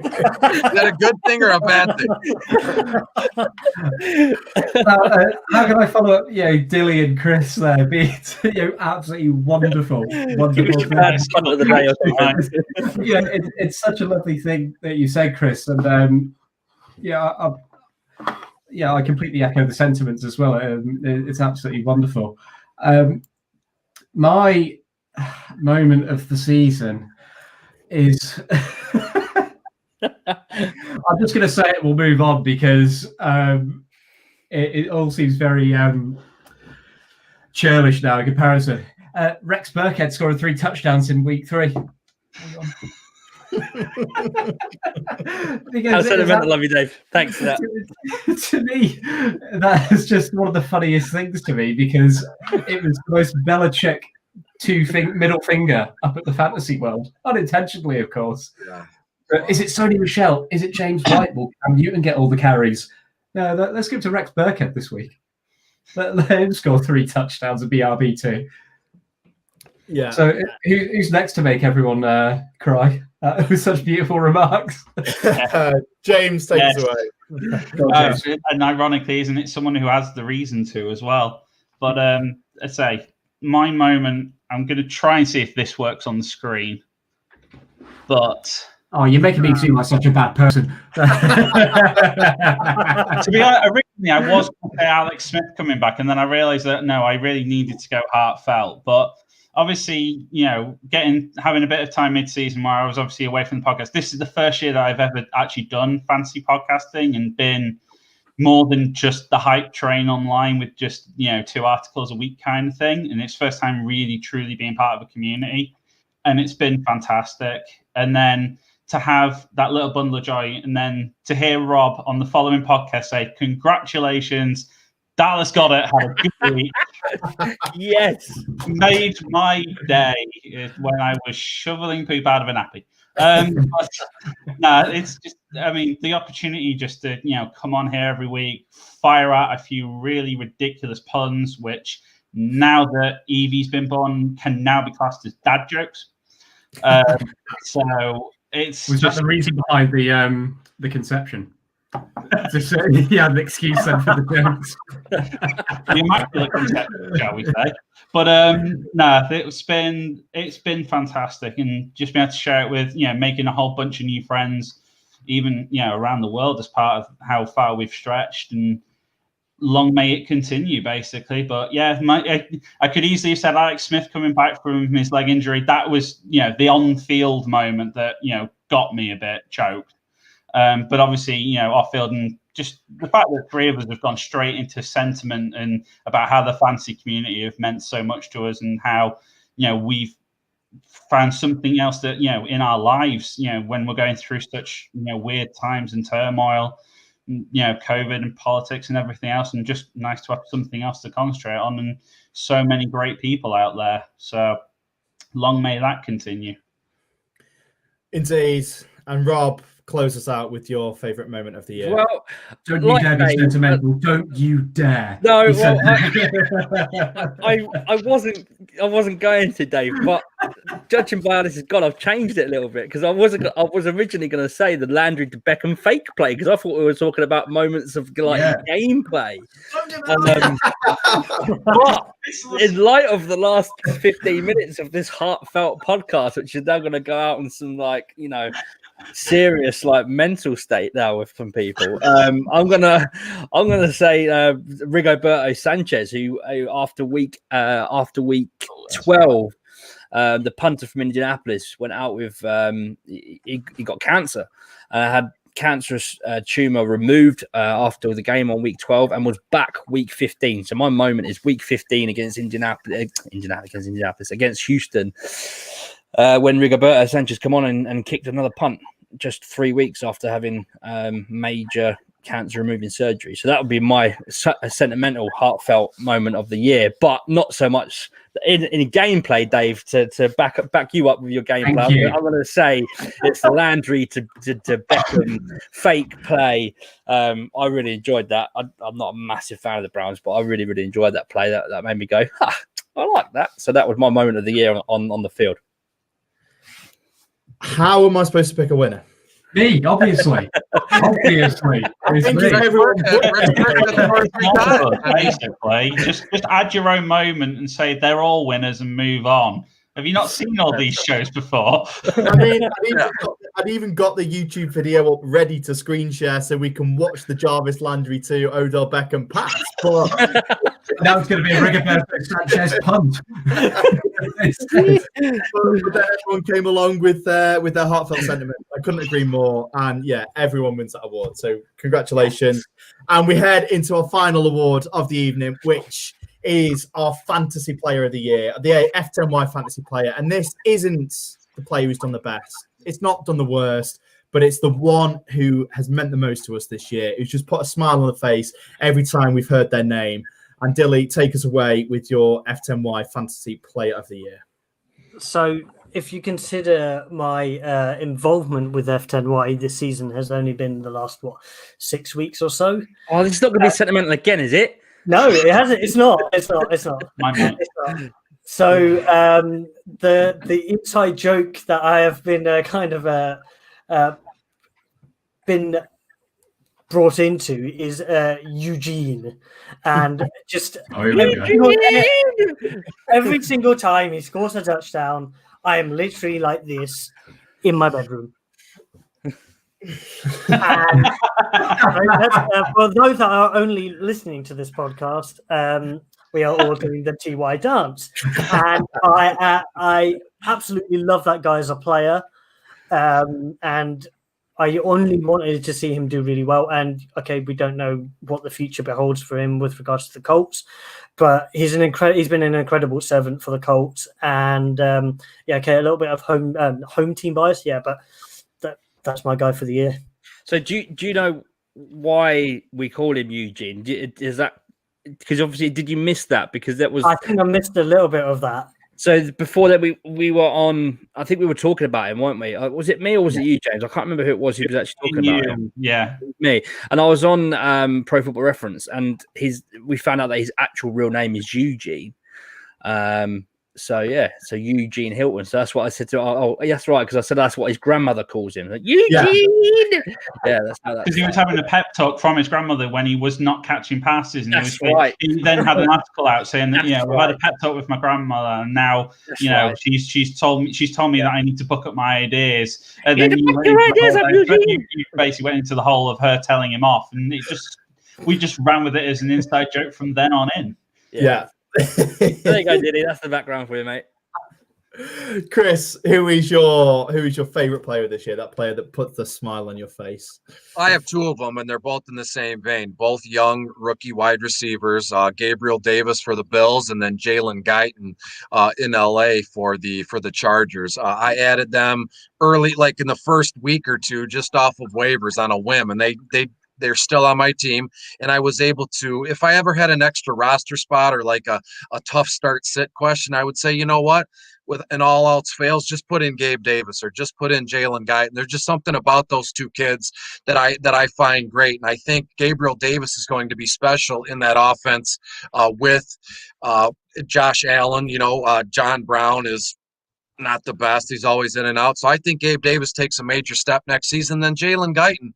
that a good thing or a bad thing? How can I follow up? Dilly and Chris there, be absolutely wonderful. It's such a lovely thing that you said, Chris, and I completely echo the sentiments as well. It's absolutely wonderful. My moment of the season is I'm just going to say it. We'll move on because it all seems very churlish now in comparison. Rex Burkhead scored 3 touchdowns in week 3. How sentimental of you, Dave. Thanks for that. To me, that is just one of the funniest things to me because it was the most Belichick middle finger up at the fantasy world, unintentionally, of course. Yeah. But is it Sony Michel? Is it James White? Will Cam Newton get all the carries? No, let's give it to Rex Burkhead this week. Let him score 3 touchdowns and BRB too. Yeah. So who's next to make everyone cry with such beautiful remarks? James, take us away. And ironically, isn't it someone who has the reason to as well? But I say my moment, I'm going to try and see if this works on the screen. But Oh, you're making me seem like such a bad person. to be honest, originally I was going to say Alex Smith coming back, and then I realised that no, I really needed to go heartfelt. But obviously, having a bit of time mid-season where I was obviously away from the podcast. This is the first year that I've ever actually done fantasy podcasting and been more than just the hype train online with just 2 articles a week kind of thing. And it's first time really truly being part of a community, and it's been fantastic. And then to have that little bundle of joy, and then to hear Rob on the following podcast say, "Congratulations, Dallas got it, had a good week." Yes, Made my day when I was shoveling poop out of a nappy. It's just, the opportunity just to, come on here every week, fire out a few really ridiculous puns, which now that Evie's been born can now be classed as dad jokes. So it's was just that the reason behind the conception? Just yeah, the excuse then for the jokes. the immaculate conception, shall we say? But it's been fantastic, and just being able to share it with making a whole bunch of new friends, even around the world as part of how far we've stretched, and long may it continue, basically. But yeah, I could easily have said Alex Smith coming back from his leg injury. That was the on-field moment that got me a bit choked. But obviously, off-field, and just the fact that 3 of us have gone straight into sentiment and about how the fantasy community have meant so much to us, and how we've found something else that in our lives, when we're going through such weird times and turmoil, COVID and politics and everything else, and just nice to have something else to concentrate on, and so many great people out there. So long may that continue. Indeed. And Rob, close us out with your favourite moment of the year. Well, Don't you dare be sentimental. Don't you dare. No, I wasn't going to, Dave, but judging by how this has gone, I've changed it a little bit, because I was originally going to say the Landry to Beckham fake play, because I thought we were talking about moments of gameplay. But in light of the last 15 minutes of this heartfelt podcast, which is now going to go out in some serious mental state now with some people, I'm gonna say Rigoberto Sanchez, who after week 12, the punter from Indianapolis went out with he got cancer, had cancerous tumor removed after the game on week 12, and was back week 15. So my moment is week 15 against against Houston, when Rigoberto Sanchez come on and kicked another punt just 3 weeks after having major cancer removing surgery. So that would be my sentimental, heartfelt moment of the year, but not so much in gameplay, Dave, to back you up with your gameplay. I'm going to say it's the Landry to Beckham fake play. I really enjoyed that. I'm not a massive fan of the Browns, but I really, really enjoyed that play. That made me go, I like that. So that was my moment of the year on the field. How am I supposed to pick a winner? Me, obviously. Obviously. Basically, just add your own moment and say they're all winners and move on. Have you not seen all these shows before? I've even got the YouTube video up ready to screen share so we can watch the Jarvis Landry to Odell Beckham pass. But now it's going to be a Rigoberto Sanchez punt. But then everyone came along with their heartfelt sentiment. I couldn't agree more. And yeah, everyone wins that award. So congratulations. And we head into our final award of the evening, which is our fantasy player of the year, the F10Y fantasy player. And this isn't the player who's done the best. It's not done the worst, but it's the one who has meant the most to us this year, who's just put a smile on the face every time we've heard their name. And Dilly, take us away with your F10Y fantasy player of the year. So if you consider my involvement with F10Y this season has only been the last, 6 weeks or so. Oh, this is not going to be sentimental again, is it? No, it hasn't. It's not. It's not. So the inside joke that I have been been brought into is Eugene, and just Oh, here we go. every single time he scores a touchdown, I am literally like this in my bedroom. And for those that are only listening to this podcast, we are all doing the TY dance, and I absolutely love that guy as a player, and I only wanted to see him do really well. And okay, we don't know what the future beholds for him with regards to the Colts, but he's been an incredible servant for the Colts. And a little bit of home team bias, but that's my guy for the year. So do you know why we call him Eugene? Is that because obviously did you miss that? Because that was, I think I missed a little bit of that. So before that, we were on. I think we were talking about him, weren't we? Was it me or was it you, James? I can't remember who it was who was actually talking about him. Yeah, me. And I was on Pro Football Reference, and we found out that his actual real name is Eugene. So Eugene Hilton. So that's what I said to. Oh, that's right, because I said that's what his grandmother calls him. Like, Eugene. Yeah, that's how that. Because he was having a pep talk from his grandmother when he was not catching passes, and that's right. He then had an article out saying that we've had a pep talk with my grandmother, and now she's told me that I need to book up my ideas, and then you basically went into the whole of her telling him off, and we just ran with it as an inside joke from then on in. Yeah. There you go, Diddy. That's the background for you, mate. Chris, who is your favorite player this year? That player that puts the smile on your face. I have two of them, and they're both in the same vein. Both young rookie wide receivers. Gabriel Davis for the Bills, and then Jalen Guyton in LA for the Chargers. I added them early, like in the first week or two, just off of waivers on a whim, and they're still on my team, and I was able to, if I ever had an extra roster spot or like a tough start sit question, I would say, you know what, and all else fails, just put in Gabe Davis or just put in Jalen Guyton. There's just something about those two kids that I find great, and I think Gabriel Davis is going to be special in that offense with Josh Allen. John Brown is not the best. He's always in and out. So I think Gabe Davis takes a major step next season. Then Jalen Guyton,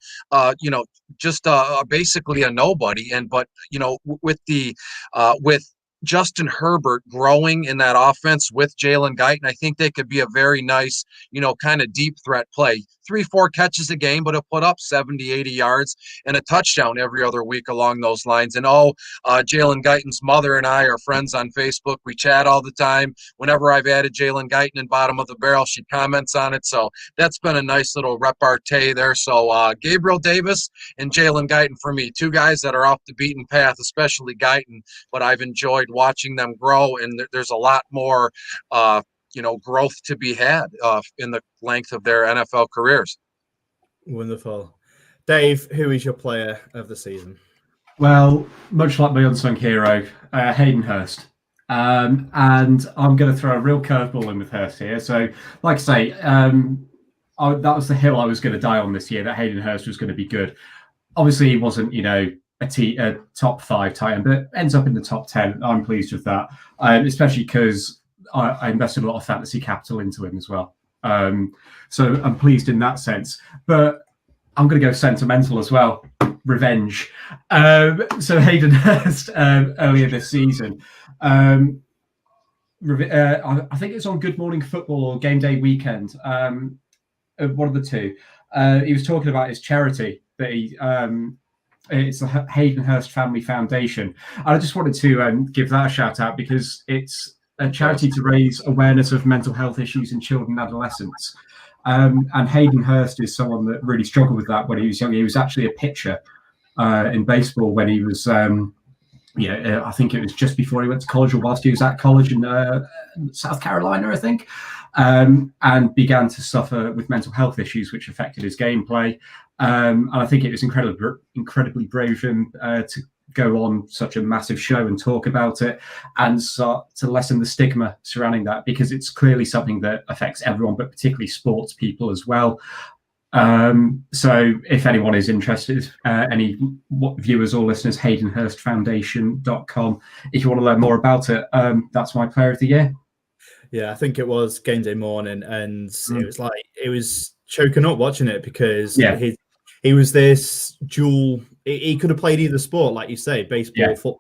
just basically a nobody. But with Justin Herbert growing in that offense with Jalen Guyton, I think they could be a very nice, kind of deep threat play. 3-4 catches a game, but he'll put up 70, 80 yards and a touchdown every other week along those lines. And Jalen Guyton's mother and I are friends on Facebook. We chat all the time. Whenever I've added Jalen Guyton in bottom of the barrel, she comments on it. So that's been a nice little repartee there. So Gabriel Davis and Jalen Guyton for me, two guys that are off the beaten path, especially Guyton, but I've enjoyed watching them grow, and there's a lot more growth to be had in the length of their NFL careers. Wonderful. Dave, who is your player of the season? Well, much like my unsung hero, Hayden Hurst. And I'm going to throw a real curveball in with Hurst here. So, like I say, that was the hill I was going to die on this year, that Hayden Hurst was going to be good. Obviously, he wasn't, a top 5 tight end, but ends up in the top 10. I'm pleased with that, especially because I invested a lot of fantasy capital into him as well. So I'm pleased in that sense. But I'm going to go sentimental as well. Revenge. So Hayden Hurst earlier this season. I think it's on Good Morning Football or Game Day Weekend. One of the two. He was talking about his charity that he... it's the Hayden Hurst Family Foundation. And I just wanted to give that a shout out because it's a charity to raise awareness of mental health issues in children and adolescents. And Hayden Hurst is someone that really struggled with that when he was young. He was actually a pitcher in baseball when he was, I think it was just before he went to college or whilst he was at college in South Carolina, I think, and began to suffer with mental health issues, which affected his gameplay. And I think it was incredibly brave of him to go on such a massive show and talk about it and start to lessen the stigma surrounding that, because it's clearly something that affects everyone, but particularly sports people as well. So if anyone is interested, any viewers or listeners, HaydenHurstFoundation.com, if you want to learn more about it, that's my player of the year. Yeah, I think it was game day morning, and it was choking up watching it because he was this dual. He could have played either sport, like you say, baseball, Yeah. football.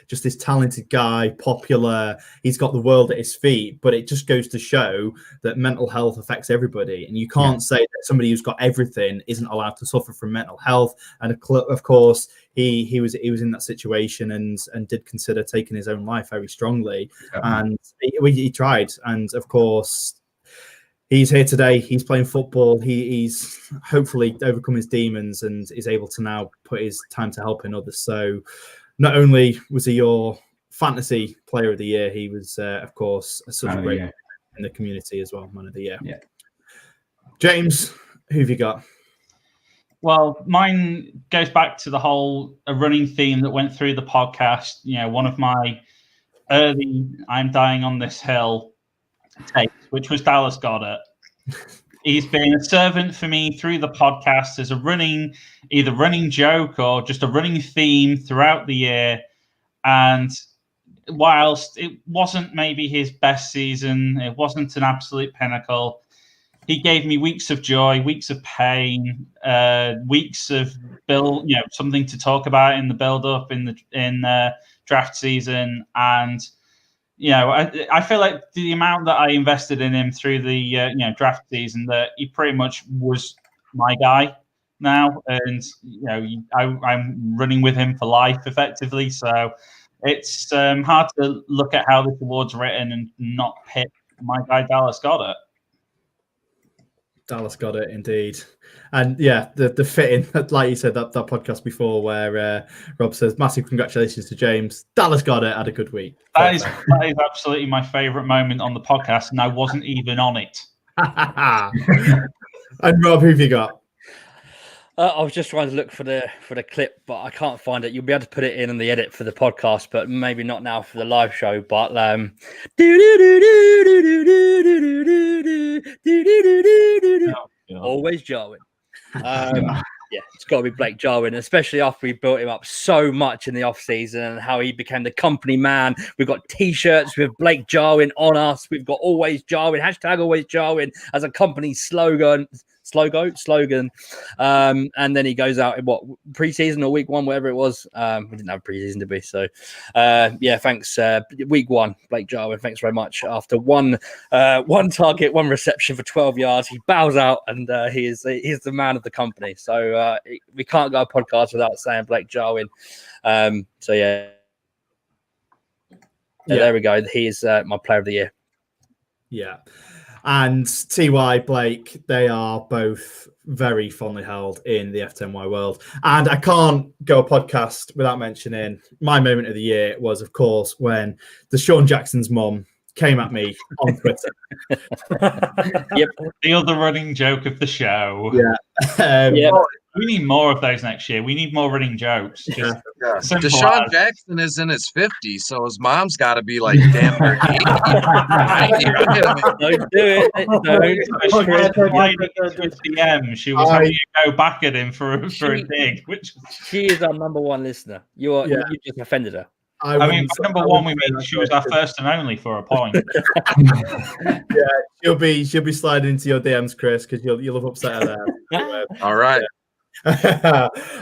Just this talented guy, popular. He's got the world at his feet. But it just goes to show that mental health affects everybody, and you can't say that somebody who's got everything isn't allowed to suffer from mental health. And of course, he was in that situation and did consider taking his own life very strongly. And he tried, and of course, he's here today. He's playing football. He's hopefully overcome his demons and is able to now put his time to helping others. So not only was he your fantasy player of the year, he was, of course, such a great in the community as well, man of the year. Yeah. James, who have you got? Well, mine goes back to the whole running theme that went through the podcast. You know, one of my early "I'm dying on this hill" takes, which was Dallas Goedert. He's been a servant for me through the podcast as a either running joke or just a running theme throughout the year. And whilst it wasn't maybe his best season, it wasn't an absolute pinnacle, he gave me weeks of joy, weeks of pain, weeks of something to talk about in the build-up in draft season. And I feel like the amount that I invested in him through the draft season, that he pretty much was my guy now, and I'm running with him for life effectively. So it's hard to look at how this award's written and not pick my guy Dallas Goedert. Dallas Goedert, indeed. And yeah, the fitting, like you said, that podcast before where Rob says, massive congratulations to James. Dallas Goedert had a good week. That is absolutely my favourite moment on the podcast, and I wasn't even on it. And Rob, who have you got? I was just trying to look for the clip, but I can't find it. You'll be able to put it in the edit for the podcast, but maybe not now for the live show. But always Jarwin. Yeah, it's got to be Blake Jarwin, especially after we built him up so much in the off season and how he became the company man. We've got T-shirts with Blake Jarwin on us. We've got Always Jarwin, hashtag Always Jarwin as a company slogan. And then he goes out in preseason or week one, whatever it was. We didn't have preseason to be. So thanks. Week one, Blake Jarwin, thanks very much. After one target, one reception for 12 yards, he bows out and he's the man of the company. So we can't go a podcast without saying Blake Jarwin. There we go. He is my player of the year. Yeah. And TY, Blake, they are both very fondly held in the F10Y world. And I can't go a podcast without mentioning my moment of the year was, of course, when Deshaun Jackson's mum came at me on Twitter. Yep. The other running joke of the show. Yeah. We need more of those next year. We need more running jokes. Deshaun Jackson is in his 50s, so his mom's got to be like damn near 80. Don't do it. DM. She was having to go back at him for a dig. She is our number one listener. You just offended her. Number one, we mean she was our first and only for a point. She'll be sliding into your DMs, Chris, because you'll have upset her there. All right.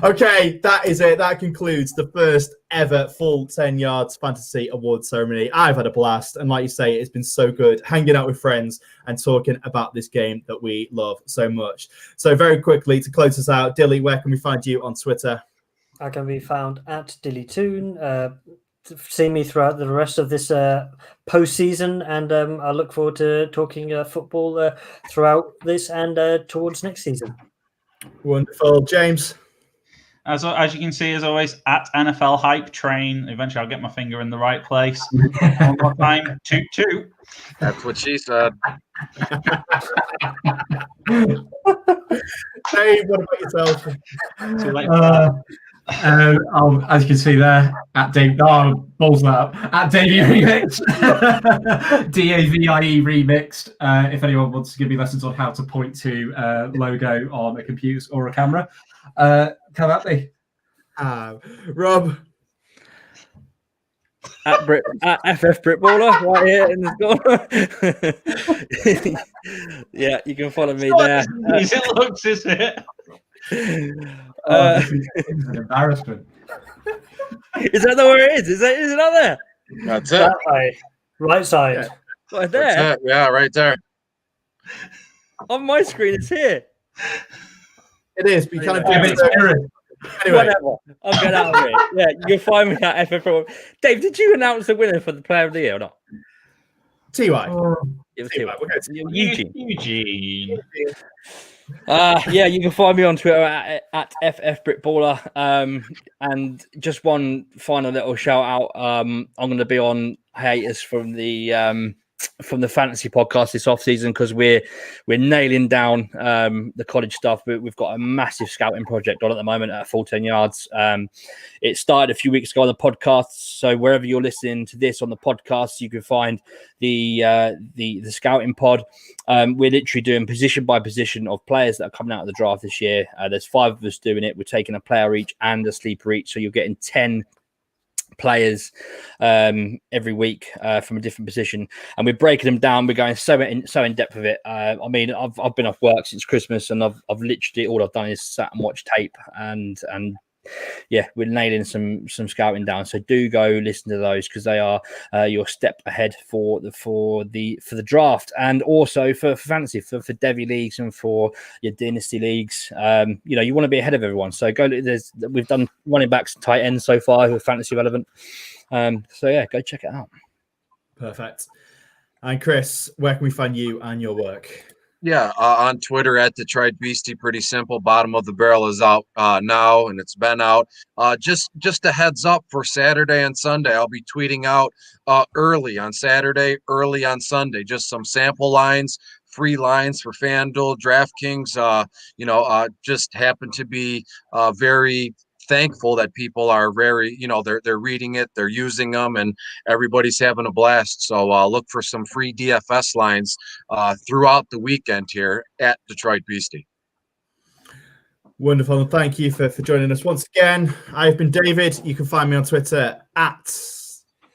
Okay, that is it. That concludes the first ever full 10 yards fantasy awards ceremony. I've had a blast, and like you say, it's been so good hanging out with friends and talking about this game that we love so much. So very quickly to close us out, Dilly, where can we find you on Twitter? I can be found at DillyToon. See me throughout the rest of this postseason, and I look forward to talking football throughout this and towards next season. Wonderful. James? As you can see, as always, at NFL Hype Train. Eventually, I'll get my finger in the right place. One more time. 2-2. That's what she said. Dave, what about yourself? Too late. As you can see there, at Dave, balls that up. At Davey Remixed, DAVIE Remixed. If anyone wants to give me lessons on how to point to logo on a computer or a camera, come at me. Rob. At FF Britballer, right here in the corner. Yeah, you can follow me there. It looks, is it? This is an embarrassment. Is that where it is? Is it not there? That's it. That way. Right side. Right That's there. it. Yeah, right there. On my screen, it's here. It is. We kind of Yeah, but it's mirrored. anyway. Whatever. I'm going out of it. Yeah, you can find me at FF. Dave, did you announce the winner for the Player of the Year or not? TY. It was We'll go to Eugene. Eugene. Yeah, you can find me on Twitter at FFBritBaller. And just one final little shout out. I'm going to be on hiatus from the fantasy podcast this off season because we're nailing down the college stuff. We've got a massive scouting project on at the moment at Full 10 Yards. It started a few weeks ago on the podcast, so wherever you're listening to this on the podcast, you can find the scouting pod. We're literally doing position by position of players that are coming out of the draft this year. There's 5 of us doing it. We're taking a player each and a sleeper each, so you're getting 10 players every week from a different position, and we're breaking them down. We're going so in depth with it. I mean, I've been off work since Christmas, and I've literally all I've done is sat and watched tape, and yeah, we're nailing some scouting down. So do go listen to those because they are your step ahead for the draft, and also for fantasy, for Devy leagues and for your dynasty leagues. You want to be ahead of everyone. So we've done running backs and tight ends so far who are fantasy relevant. So yeah, go check it out. Perfect. And Chris, where can we find you and your work? Yeah, on Twitter at Detroit Beastie. Pretty simple. Bottom of the barrel is out now, and it's been out. Just a heads up for Saturday and Sunday. I'll be tweeting out early on Saturday, early on Sunday. Just some sample lines, free lines for FanDuel, DraftKings. Just happen to be very thankful that people are very, they're reading it, they're using them, and everybody's having a blast. So look for some free DFS lines throughout the weekend here at Detroit Beastie. Wonderful. And thank you for joining us once again. I've been David. You can find me on Twitter at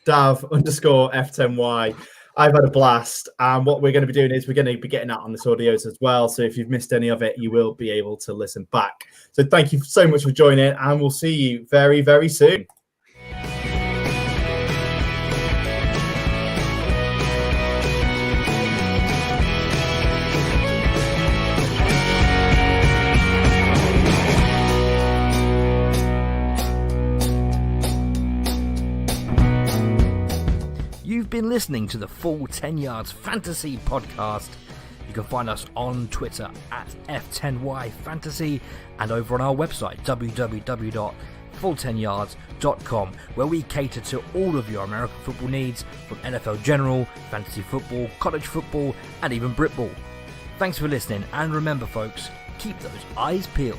Dav_F10Y. I've had a blast. And what we're going to be doing is we're going to be getting out on this audios as well. So if you've missed any of it, you will be able to listen back. So thank you so much for joining, and we'll see you very, very soon. You've been listening to the Full 10 Yards Fantasy Podcast. You can find us on Twitter at F10Y Fantasy and over on our website www.full10yards.com, where we cater to all of your American football needs, from NFL general, fantasy football, college football, and even Britball. Thanks for listening, and remember folks, keep those eyes peeled.